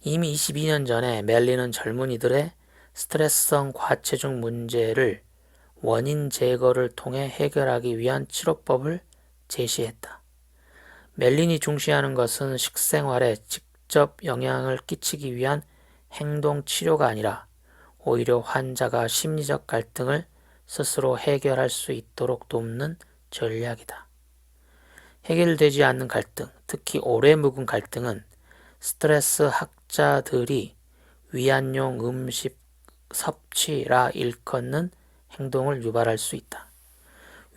이미 22년 전에 멜리는 젊은이들의 스트레스성 과체중 문제를 원인 제거를 통해 해결하기 위한 치료법을 제시했다. 멜린이 중시하는 것은 식생활에 직접 영향을 끼치기 위한 행동 치료가 아니라 오히려 환자가 심리적 갈등을 스스로 해결할 수 있도록 돕는 전략이다. 해결되지 않는 갈등, 특히 오래 묵은 갈등은 스트레스 학자들이 위안용 음식 섭취라 일컫는 행동을 유발할 수 있다.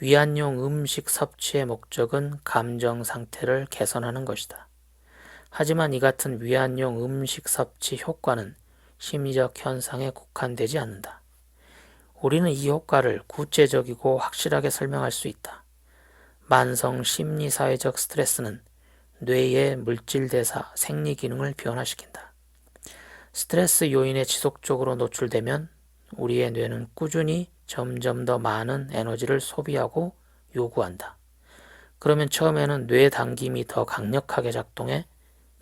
위안용 음식 섭취의 목적은 감정 상태를 개선하는 것이다. 하지만 이 같은 위안용 음식 섭취 효과는 심리적 현상에 국한되지 않는다. 우리는 이 효과를 구체적이고 확실하게 설명할 수 있다. 만성 심리사회적 스트레스는 뇌의 물질대사, 생리기능을 변화시킨다. 스트레스 요인에 지속적으로 노출되면 우리의 뇌는 꾸준히 점점 더 많은 에너지를 소비하고 요구한다. 그러면 처음에는 뇌 당김이 더 강력하게 작동해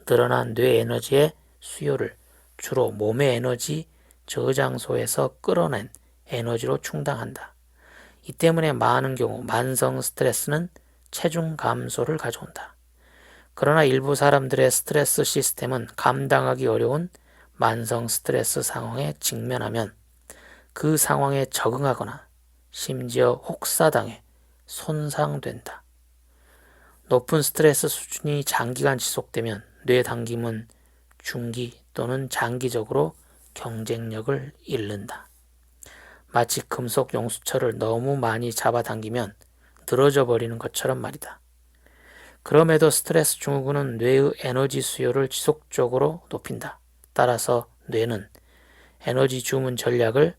늘어난 뇌 에너지의 수요를 주로 몸의 에너지 저장소에서 끌어낸 에너지로 충당한다. 이 때문에 많은 경우 만성 스트레스는 체중 감소를 가져온다. 그러나 일부 사람들의 스트레스 시스템은 감당하기 어려운 만성 스트레스 상황에 직면하면 그 상황에 적응하거나 심지어 혹사당해 손상된다. 높은 스트레스 수준이 장기간 지속되면 뇌 당김은 중기 또는 장기적으로 경쟁력을 잃는다. 마치 금속 용수철을 너무 많이 잡아당기면 늘어져 버리는 것처럼 말이다. 그럼에도 스트레스 증후군은 뇌의 에너지 수요를 지속적으로 높인다. 따라서 뇌는 에너지 주문 전략을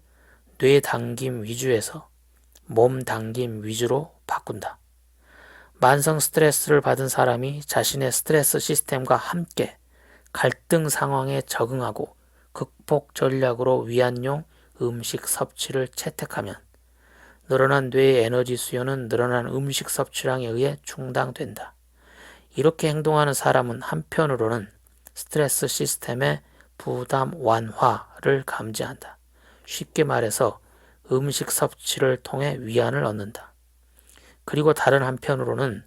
뇌 당김 위주에서 몸 당김 위주로 바꾼다. 만성 스트레스를 받은 사람이 자신의 스트레스 시스템과 함께 갈등 상황에 적응하고 극복 전략으로 위안용 음식 섭취를 채택하면 늘어난 뇌의 에너지 수요는 늘어난 음식 섭취량에 의해 충당된다. 이렇게 행동하는 사람은 한편으로는 스트레스 시스템의 부담 완화를 감지한다. 쉽게 말해서 음식 섭취를 통해 위안을 얻는다. 그리고 다른 한편으로는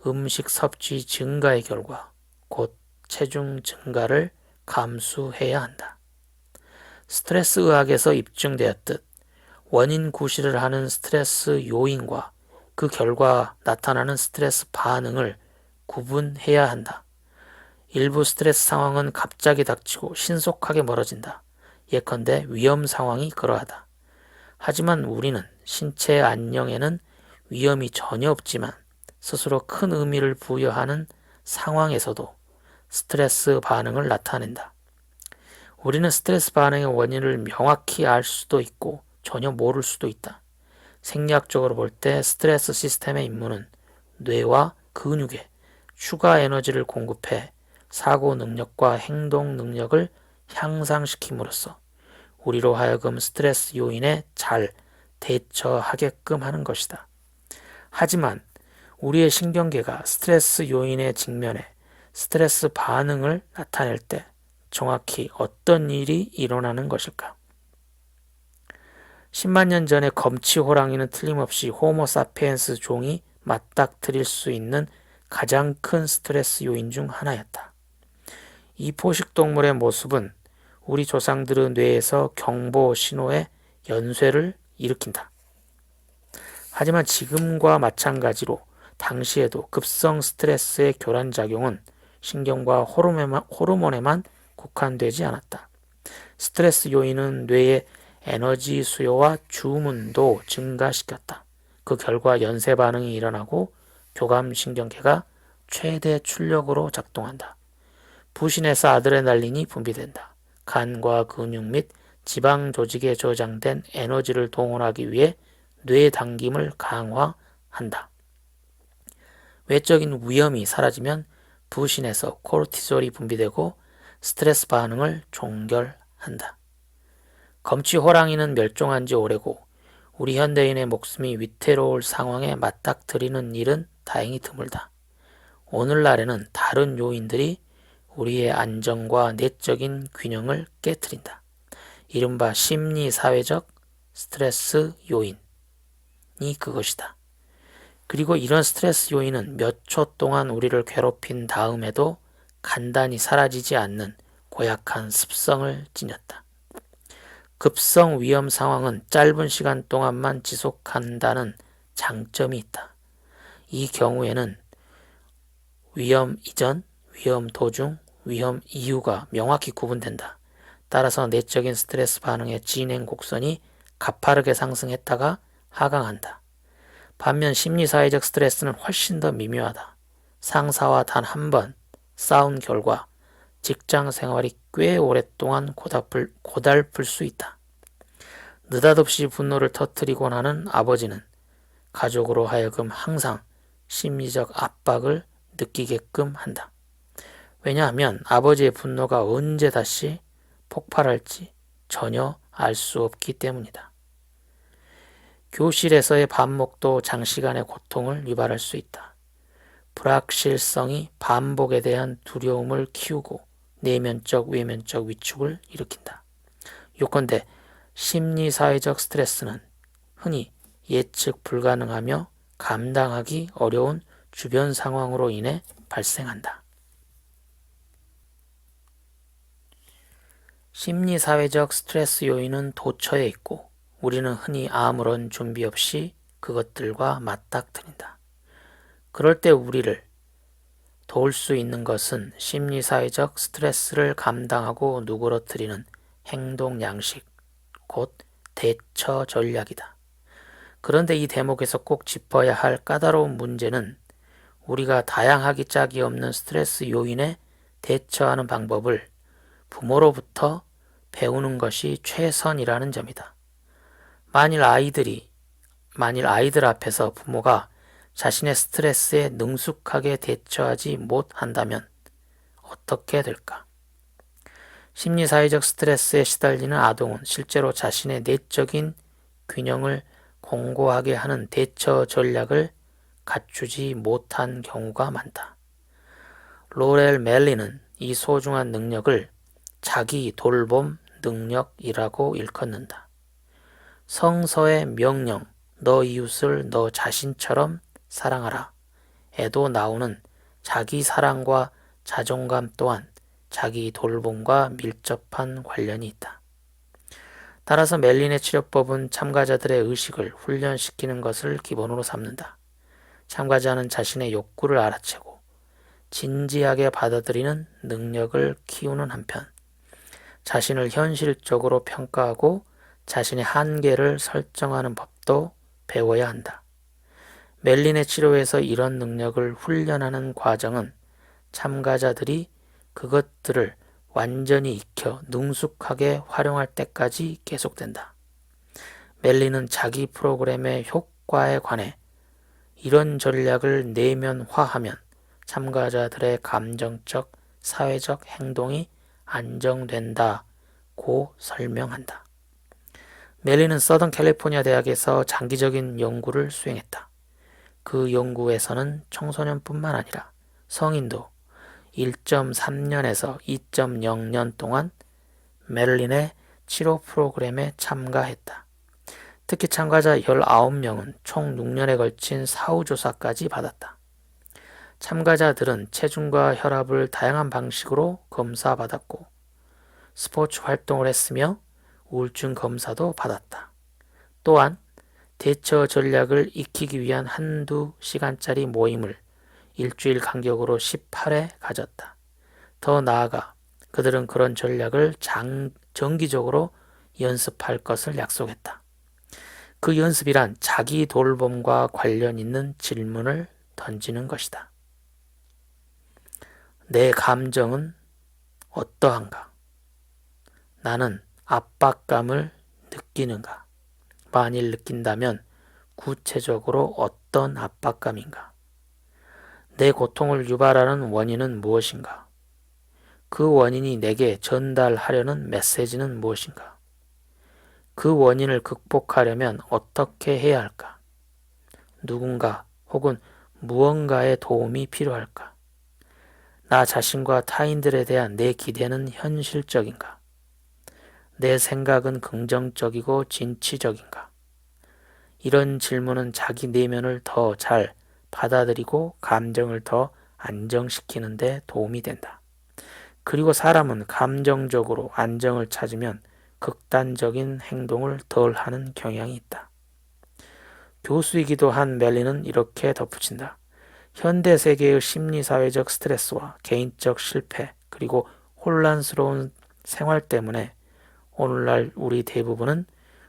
음식 섭취 증가의 결과 곧 체중 증가를 감수해야 한다. 스트레스 의학에서 입증되었듯 원인 구실을 하는 스트레스 요인과 그 결과 나타나는 스트레스 반응을 구분해야 한다. 일부 스트레스 상황은 갑자기 닥치고 신속하게 멀어진다. 예컨대 위험 상황이 그러하다. 하지만 우리는 신체 안녕에는 위험이 전혀 없지만 스스로 큰 의미를 부여하는 상황에서도 스트레스 반응을 나타낸다. 우리는 스트레스 반응의 원인을 명확히 알 수도 있고 전혀 모를 수도 있다. 생리학적으로 볼 때 스트레스 시스템의 임무는 뇌와 근육에 추가 에너지를 공급해 사고 능력과 행동 능력을 향상시킴으로써 우리로 하여금 스트레스 요인에 잘 대처하게끔 하는 것이다. 하지만 우리의 신경계가 스트레스 요인에 직면해 스트레스 반응을 나타낼 때 정확히 어떤 일이 일어나는 것일까? 10만 년 전의 검치 호랑이는 틀림없이 호모 사피엔스 종이 맞닥뜨릴 수 있는 가장 큰 스트레스 요인 중 하나였다. 이 포식동물의 모습은 우리 조상들의 뇌에서 경보 신호의 연쇄를 일으킨다. 하지만 지금과 마찬가지로 당시에도 급성 스트레스의 교란작용은 신경과 호르몬에만 국한되지 않았다. 스트레스 요인은 뇌의 에너지 수요와 주문도 증가시켰다. 그 결과 연쇄 반응이 일어나고 교감신경계가 최대 출력으로 작동한다. 부신에서 아드레날린이 분비된다. 간과 근육 및 지방 조직에 저장된 에너지를 동원하기 위해 뇌 당김을 강화한다. 외적인 위험이 사라지면 부신에서 코르티졸이 분비되고 스트레스 반응을 종결한다. 검치 호랑이는 멸종한 지 오래고 우리 현대인의 목숨이 위태로울 상황에 맞닥뜨리는 일은 다행히 드물다. 오늘날에는 다른 요인들이 우리의 안정과 내적인 균형을 깨트린다. 이른바 심리사회적 스트레스 요인이 그것이다. 그리고 이런 스트레스 요인은 몇 초 동안 우리를 괴롭힌 다음에도 간단히 사라지지 않는 고약한 습성을 지녔다. 급성 위험 상황은 짧은 시간 동안만 지속한다는 장점이 있다. 이 경우에는 위험 이전, 위험 도중, 위험 이후가 명확히 구분된다. 따라서 내적인 스트레스 반응의 진행 곡선이 가파르게 상승했다가 하강한다. 반면 심리사회적 스트레스는 훨씬 더 미묘하다. 상사와 단 한 번 싸운 결과 직장 생활이 꽤 오랫동안 고달플 수 있다. 느닷없이 분노를 터뜨리곤 하는 아버지는 가족으로 하여금 항상 심리적 압박을 느끼게끔 한다. 왜냐하면 아버지의 분노가 언제 다시 폭발할지 전혀 알 수 없기 때문이다. 교실에서의 반목도 장시간의 고통을 유발할 수 있다. 불확실성이 반복에 대한 두려움을 키우고 내면적, 외면적 위축을 일으킨다. 요컨대 심리사회적 스트레스는 흔히 예측 불가능하며 감당하기 어려운 주변 상황으로 인해 발생한다. 심리사회적 스트레스 요인은 도처에 있고 우리는 흔히 아무런 준비 없이 그것들과 맞닥뜨린다. 그럴 때 우리를 도울 수 있는 것은 심리사회적 스트레스를 감당하고 누그러뜨리는 행동 양식, 곧 대처 전략이다. 그런데 이 대목에서 꼭 짚어야 할 까다로운 문제는 우리가 다양하기 짝이 없는 스트레스 요인에 대처하는 방법을 부모로부터 배우는 것이 최선이라는 점이다. 만일 아이들 앞에서 부모가 자신의 스트레스에 능숙하게 대처하지 못한다면 어떻게 될까? 심리사회적 스트레스에 시달리는 아동은 실제로 자신의 내적인 균형을 공고하게 하는 대처 전략을 갖추지 못한 경우가 많다. 로렐 멜리는 이 소중한 능력을 자기 돌봄 능력이라고 일컫는다. 성서의 명령, 너 이웃을 너 자신처럼 사랑하라 에도 나오는 자기 사랑과 자존감 또한 자기 돌봄과 밀접한 관련이 있다. 따라서 멜린의 치료법은 참가자들의 의식을 훈련시키는 것을 기본으로 삼는다. 참가자는 자신의 욕구를 알아채고 진지하게 받아들이는 능력을 키우는 한편 자신을 현실적으로 평가하고 자신의 한계를 설정하는 법도 배워야 한다. 멜린의 치료에서 이런 능력을 훈련하는 과정은 참가자들이 그것들을 완전히 익혀 능숙하게 활용할 때까지 계속된다. 멜린은 자기 프로그램의 효과에 관해 이런 전략을 내면화하면 참가자들의 감정적, 사회적 행동이 안정된다고 설명한다. 멜린은 서던 캘리포니아 대학에서 장기적인 연구를 수행했다. 그 연구에서는 청소년뿐만 아니라 성인도 1.3년에서 2.0년 동안 멜린의 치료 프로그램에 참가했다. 특히 참가자 19명은 총 6년에 걸친 사후조사까지 받았다. 참가자들은 체중과 혈압을 다양한 방식으로 검사받았고 스포츠 활동을 했으며 우울증 검사도 받았다. 또한 대처 전략을 익히기 위한 한두 시간짜리 모임을 일주일 간격으로 18회 가졌다. 더 나아가 그들은 그런 전략을 정기적으로 연습할 것을 약속했다. 그 연습이란 자기 돌봄과 관련 있는 질문을 던지는 것이다. 내 감정은 어떠한가? 나는 압박감을 느끼는가? 만일 느낀다면 구체적으로 어떤 압박감인가? 내 고통을 유발하는 원인은 무엇인가? 그 원인이 내게 전달하려는 메시지는 무엇인가? 그 원인을 극복하려면 어떻게 해야 할까? 누군가 혹은 무언가의 도움이 필요할까? 나 자신과 타인들에 대한 내 기대는 현실적인가? 내 생각은 긍정적이고 진취적인가? 이런 질문은 자기 내면을 더 잘 받아들이고 감정을 더 안정시키는 데 도움이 된다. 그리고 사람은 감정적으로 안정을 찾으면 극단적인 행동을 덜 하는 경향이 있다. 교수이기도 한 멜린은 이렇게 덧붙인다. 현대 세계의 심리사회적 스트레스와 개인적 실패 그리고 혼란스러운 생활 때문에 오늘날 우리 대부분은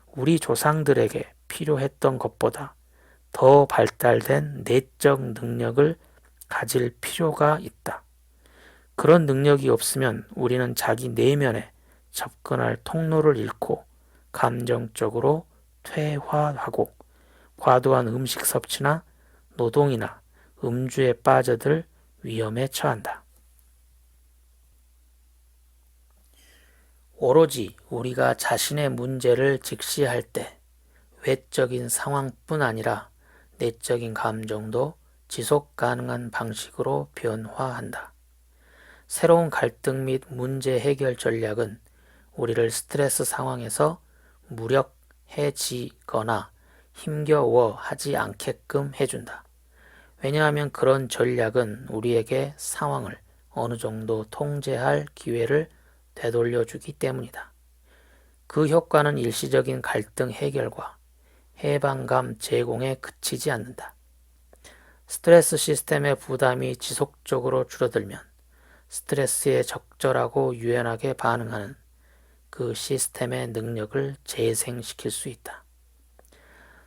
우리 조상들에게 필요했던 것보다 더 발달된 내적 능력을 가질 필요가 있다. 그런 능력이 없으면 우리는 자기 내면에 접근할 통로를 잃고 감정적으로 퇴화하고 과도한 음식 섭취나 노동이나 음주에 빠져들 위험에 처한다. 오로지 우리가 자신의 문제를 직시할 때 외적인 상황뿐 아니라 내적인 감정도 지속 가능한 방식으로 변화한다. 새로운 갈등 및 문제 해결 전략은 우리를 스트레스 상황에서 무력해지거나 힘겨워 하지 않게끔 해준다. 왜냐하면 그런 전략은 우리에게 상황을 어느 정도 통제할 기회를 되돌려주기 때문이다. 그 효과는 일시적인 갈등 해결과 해방감 제공에 그치지 않는다. 스트레스 시스템의 부담이 지속적으로 줄어들면 스트레스에 적절하고 유연하게 반응하는 그 시스템의 능력을 재생시킬 수 있다.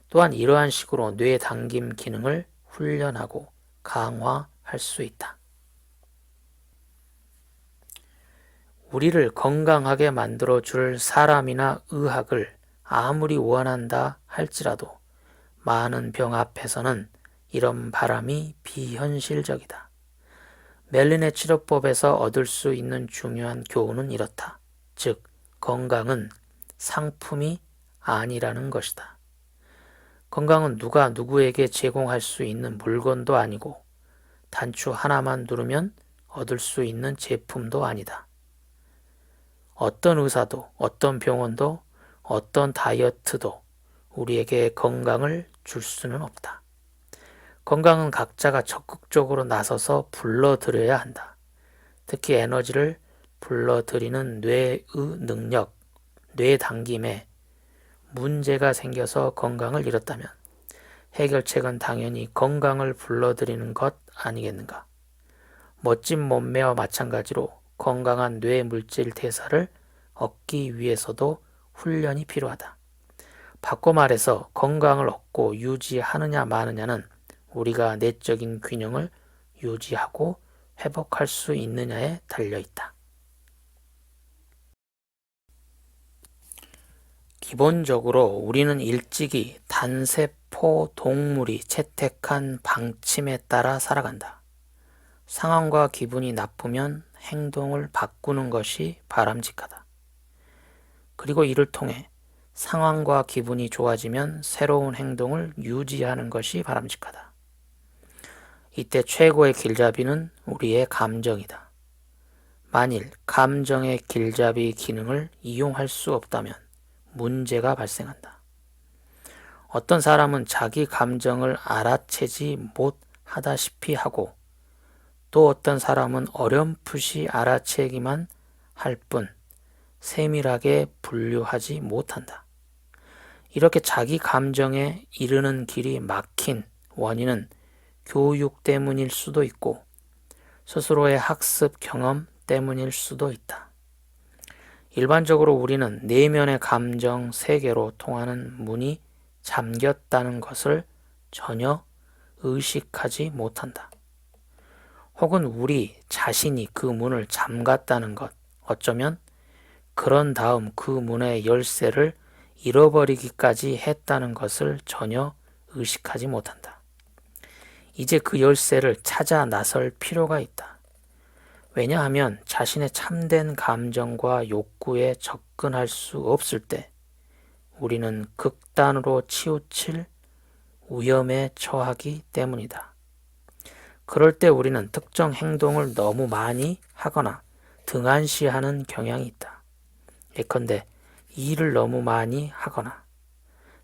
또한 이러한 식으로 뇌 당김 기능을 훈련하고 강화할 수 있다. 우리를 건강하게 만들어줄 사람이나 의학을 아무리 원한다 할지라도 많은 병 앞에서는 이런 바람이 비현실적이다. 멜린의 치료법에서 얻을 수 있는 중요한 교훈은 이렇다. 즉, 건강은 상품이 아니라는 것이다. 건강은 누가 누구에게 제공할 수 있는 물건도 아니고 단추 하나만 누르면 얻을 수 있는 제품도 아니다. 어떤 의사도, 어떤 병원도, 어떤 다이어트도 우리에게 건강을 줄 수는 없다. 건강은 각자가 적극적으로 나서서 불러들여야 한다. 특히 에너지를 불러들이는 뇌의 능력, 뇌 당김에 문제가 생겨서 건강을 잃었다면 해결책은 당연히 건강을 불러들이는 것 아니겠는가. 멋진 몸매와 마찬가지로 건강한 뇌 물질 대사를 얻기 위해서도 훈련이 필요하다. 바꿔 말해서 건강을 얻고 유지하느냐 마느냐는 우리가 내적인 균형을 유지하고 회복할 수 있느냐에 달려있다. 기본적으로 우리는 일찍이 단세포 동물이 채택한 방침에 따라 살아간다. 상황과 기분이 나쁘면 행동을 바꾸는 것이 바람직하다. 그리고 이를 통해 상황과 기분이 좋아지면 새로운 행동을 유지하는 것이 바람직하다. 이때 최고의 길잡이는 우리의 감정이다. 만일 감정의 길잡이 기능을 이용할 수 없다면 문제가 발생한다. 어떤 사람은 자기 감정을 알아채지 못하다시피 하고 또 어떤 사람은 어렴풋이 알아채기만 할 뿐 세밀하게 분류하지 못한다. 이렇게 자기 감정에 이르는 길이 막힌 원인은 교육 때문일 수도 있고 스스로의 학습 경험 때문일 수도 있다. 일반적으로 우리는 내면의 감정 세계로 통하는 문이 잠겼다는 것을 전혀 의식하지 못한다. 혹은 우리 자신이 그 문을 잠갔다는 것, 어쩌면 그런 다음 그 문의 열쇠를 잃어버리기까지 했다는 것을 전혀 의식하지 못한다. 이제 그 열쇠를 찾아 나설 필요가 있다. 왜냐하면 자신의 참된 감정과 욕구에 접근할 수 없을 때 우리는 극단으로 치우칠 위험에 처하기 때문이다. 그럴 때 우리는 특정 행동을 너무 많이 하거나 등한시하는 경향이 있다. 예컨대 일을 너무 많이 하거나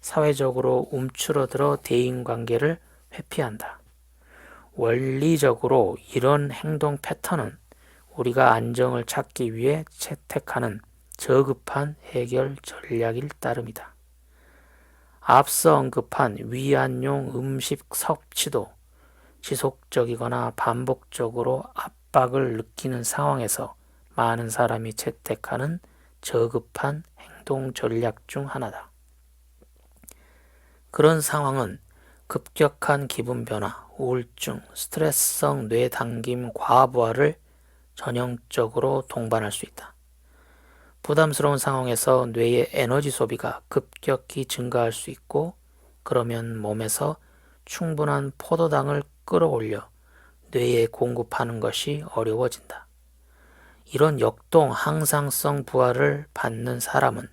사회적으로 움츠러들어 대인관계를 회피한다. 원리적으로 이런 행동 패턴은 우리가 안정을 찾기 위해 채택하는 저급한 해결 전략일 따름이다. 앞서 언급한 위안용 음식 섭취도 지속적이거나 반복적으로 압박을 느끼는 상황에서 많은 사람이 채택하는 저급한 행동 전략 중 하나다. 그런 상황은 급격한 기분 변화, 우울증, 스트레스성 뇌당김 과부하를 전형적으로 동반할 수 있다. 부담스러운 상황에서 뇌의 에너지 소비가 급격히 증가할 수 있고, 그러면 몸에서 충분한 포도당을 끌어올려 뇌에 공급하는 것이 어려워진다. 이런 역동 항상성 부하를 받는 사람은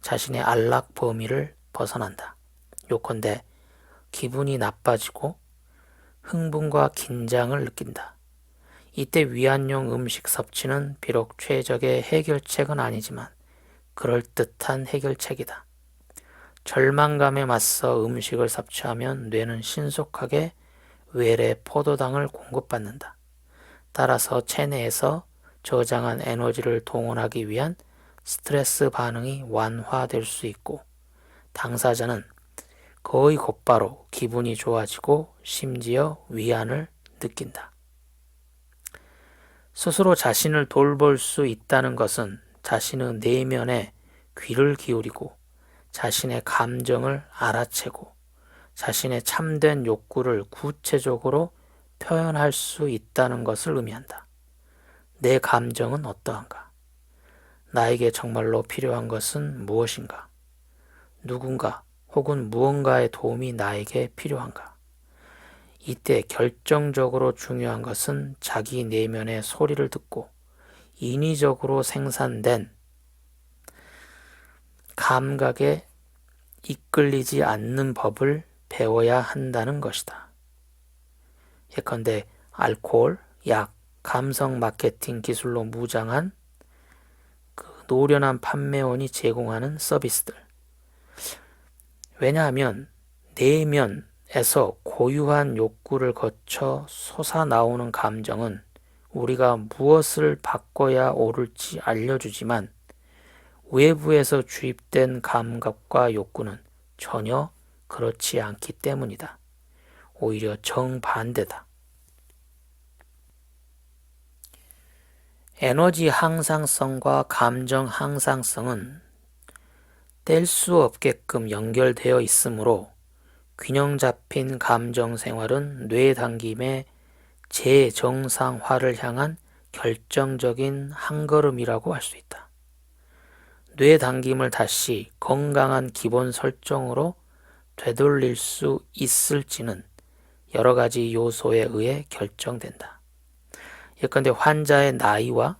자신의 안락 범위를 벗어난다. 요컨대 기분이 나빠지고 흥분과 긴장을 느낀다. 이때 위안용 음식 섭취는 비록 최적의 해결책은 아니지만 그럴듯한 해결책이다. 절망감에 맞서 음식을 섭취하면 뇌는 신속하게 외래 포도당을 공급받는다. 따라서 체내에서 저장한 에너지를 동원하기 위한 스트레스 반응이 완화될 수 있고, 당사자는 거의 곧바로 기분이 좋아지고 심지어 위안을 느낀다. 스스로 자신을 돌볼 수 있다는 것은 자신의 내면에 귀를 기울이고 자신의 감정을 알아채고 자신의 참된 욕구를 구체적으로 표현할 수 있다는 것을 의미한다. 내 감정은 어떠한가? 나에게 정말로 필요한 것은 무엇인가? 누군가 혹은 무언가의 도움이 나에게 필요한가? 이때 결정적으로 중요한 것은 자기 내면의 소리를 듣고 인위적으로 생산된 감각에 이끌리지 않는 법을 배워야 한다는 것이다. 예컨대 알코올, 약, 감성 마케팅 기술로 무장한 노련한 판매원이 제공하는 서비스들. 왜냐하면 내면에서 고유한 욕구를 거쳐 솟아나오는 감정은 우리가 무엇을 바꿔야 옳을지 알려주지만 외부에서 주입된 감각과 욕구는 전혀 그렇지 않기 때문이다. 오히려 정반대다. 에너지 항상성과 감정 항상성은 뗄 수 없게끔 연결되어 있으므로 균형 잡힌 감정 생활은 뇌 당김의 재정상화를 향한 결정적인 한걸음이라고 할 수 있다. 뇌 당김을 다시 건강한 기본 설정으로 되돌릴 수 있을지는 여러 가지 요소에 의해 결정된다. 예컨대 환자의 나이와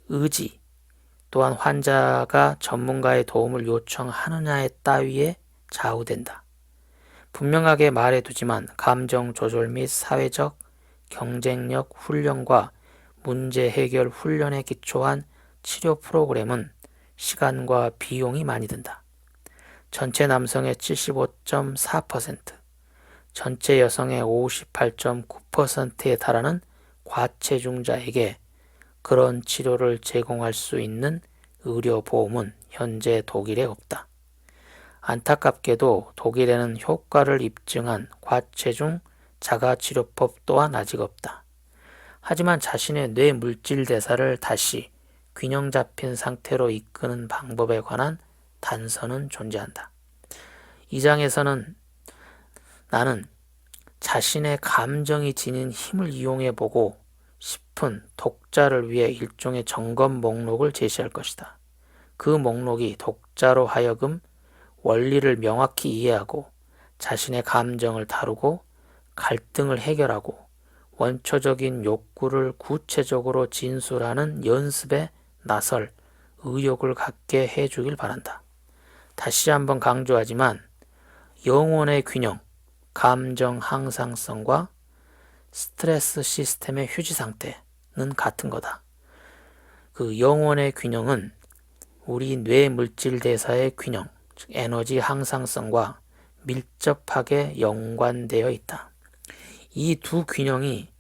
의지, 또한 환자가 전문가의 도움을 요청하느냐에 따위에 좌우된다. 분명하게 말해두지만 감정 조절 및 사회적 경쟁력 훈련과 문제 해결 훈련에 기초한 치료 프로그램은 시간과 비용이 많이 든다. 전체 남성의 75.4%, 전체 여성의 58.9%에 달하는 과체중자에게 그런 치료를 제공할 수 있는 의료보험은 현재 독일에 없다. 안타깝게도 독일에는 효과를 입증한 과체중 자가치료법 또한 아직 없다. 하지만 자신의 뇌 물질 대사를 다시 균형 잡힌 상태로 이끄는 방법에 관한 단서는 존재한다. 이 장에서는 나는 자신의 감정이 지닌 힘을 이용해보고 싶은 독자를 위해 일종의 점검 목록을 제시할 것이다. 그 목록이 독자로 하여금 원리를 명확히 이해하고 자신의 감정을 다루고 갈등을 해결하고 원초적인 욕구를 구체적으로 진술하는 연습에 나설 의욕을 갖게 해주길 바란다. 다시 한번 강조하지만 영혼의 균형, 감정 항상성과 스트레스 시스템의 휴지 상태는 같은 거다. 그 영혼의 균형은 우리 뇌 물질 대사의 균형, 즉 에너지 항상성과 밀접하게 연관되어 있다. 이 두 균형이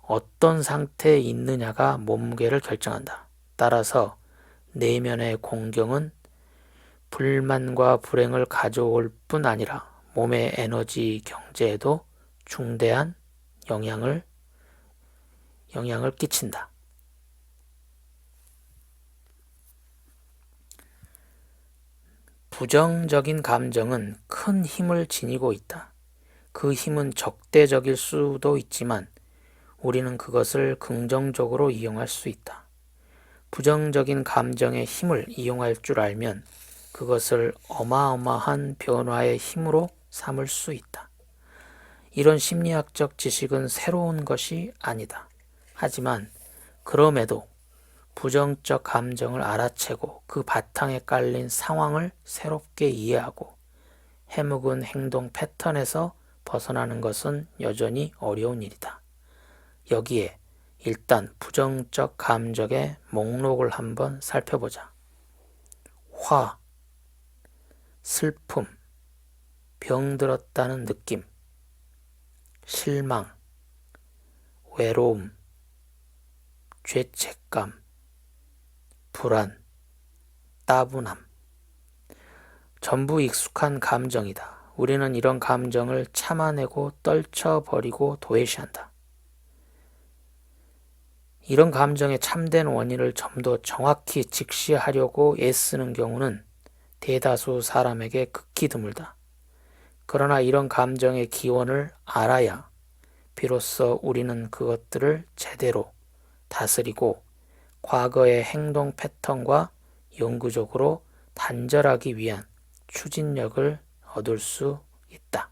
어떤 상태에 있느냐가 몸무게를 결정한다. 따라서 내면의 공경은 불만과 불행을 가져올 뿐 아니라 몸의 에너지 경제에도 중대한 영향을 끼친다. 부정적인 감정은 큰 힘을 지니고 있다. 그 힘은 적대적일 수도 있지만 우리는 그것을 긍정적으로 이용할 수 있다. 부정적인 감정의 힘을 이용할 줄 알면 그것을 어마어마한 변화의 힘으로 삼을 수 있다. 이런 심리학적 지식은 새로운 것이 아니다. 하지만 그럼에도 부정적 감정을 알아채고 그 바탕에 깔린 상황을 새롭게 이해하고 해묵은 행동 패턴에서 벗어나는 것은 여전히 어려운 일이다. 여기에 일단 부정적 감정의 목록을 한번 살펴보자. 화, 슬픔, 병들었다는 느낌, 실망, 외로움, 죄책감, 불안, 따분함. 전부 익숙한 감정이다. 우리는 이런 감정을 참아내고 떨쳐버리고 도외시한다. 이런 감정의 참된 원인을 좀 더 정확히 직시하려고 애쓰는 경우는 대다수 사람에게 극히 드물다. 그러나 이런 감정의 기원을 알아야 비로소 우리는 그것들을 제대로 다스리고 과거의 행동 패턴과 영구적으로 단절하기 위한 추진력을 얻을 수 있다.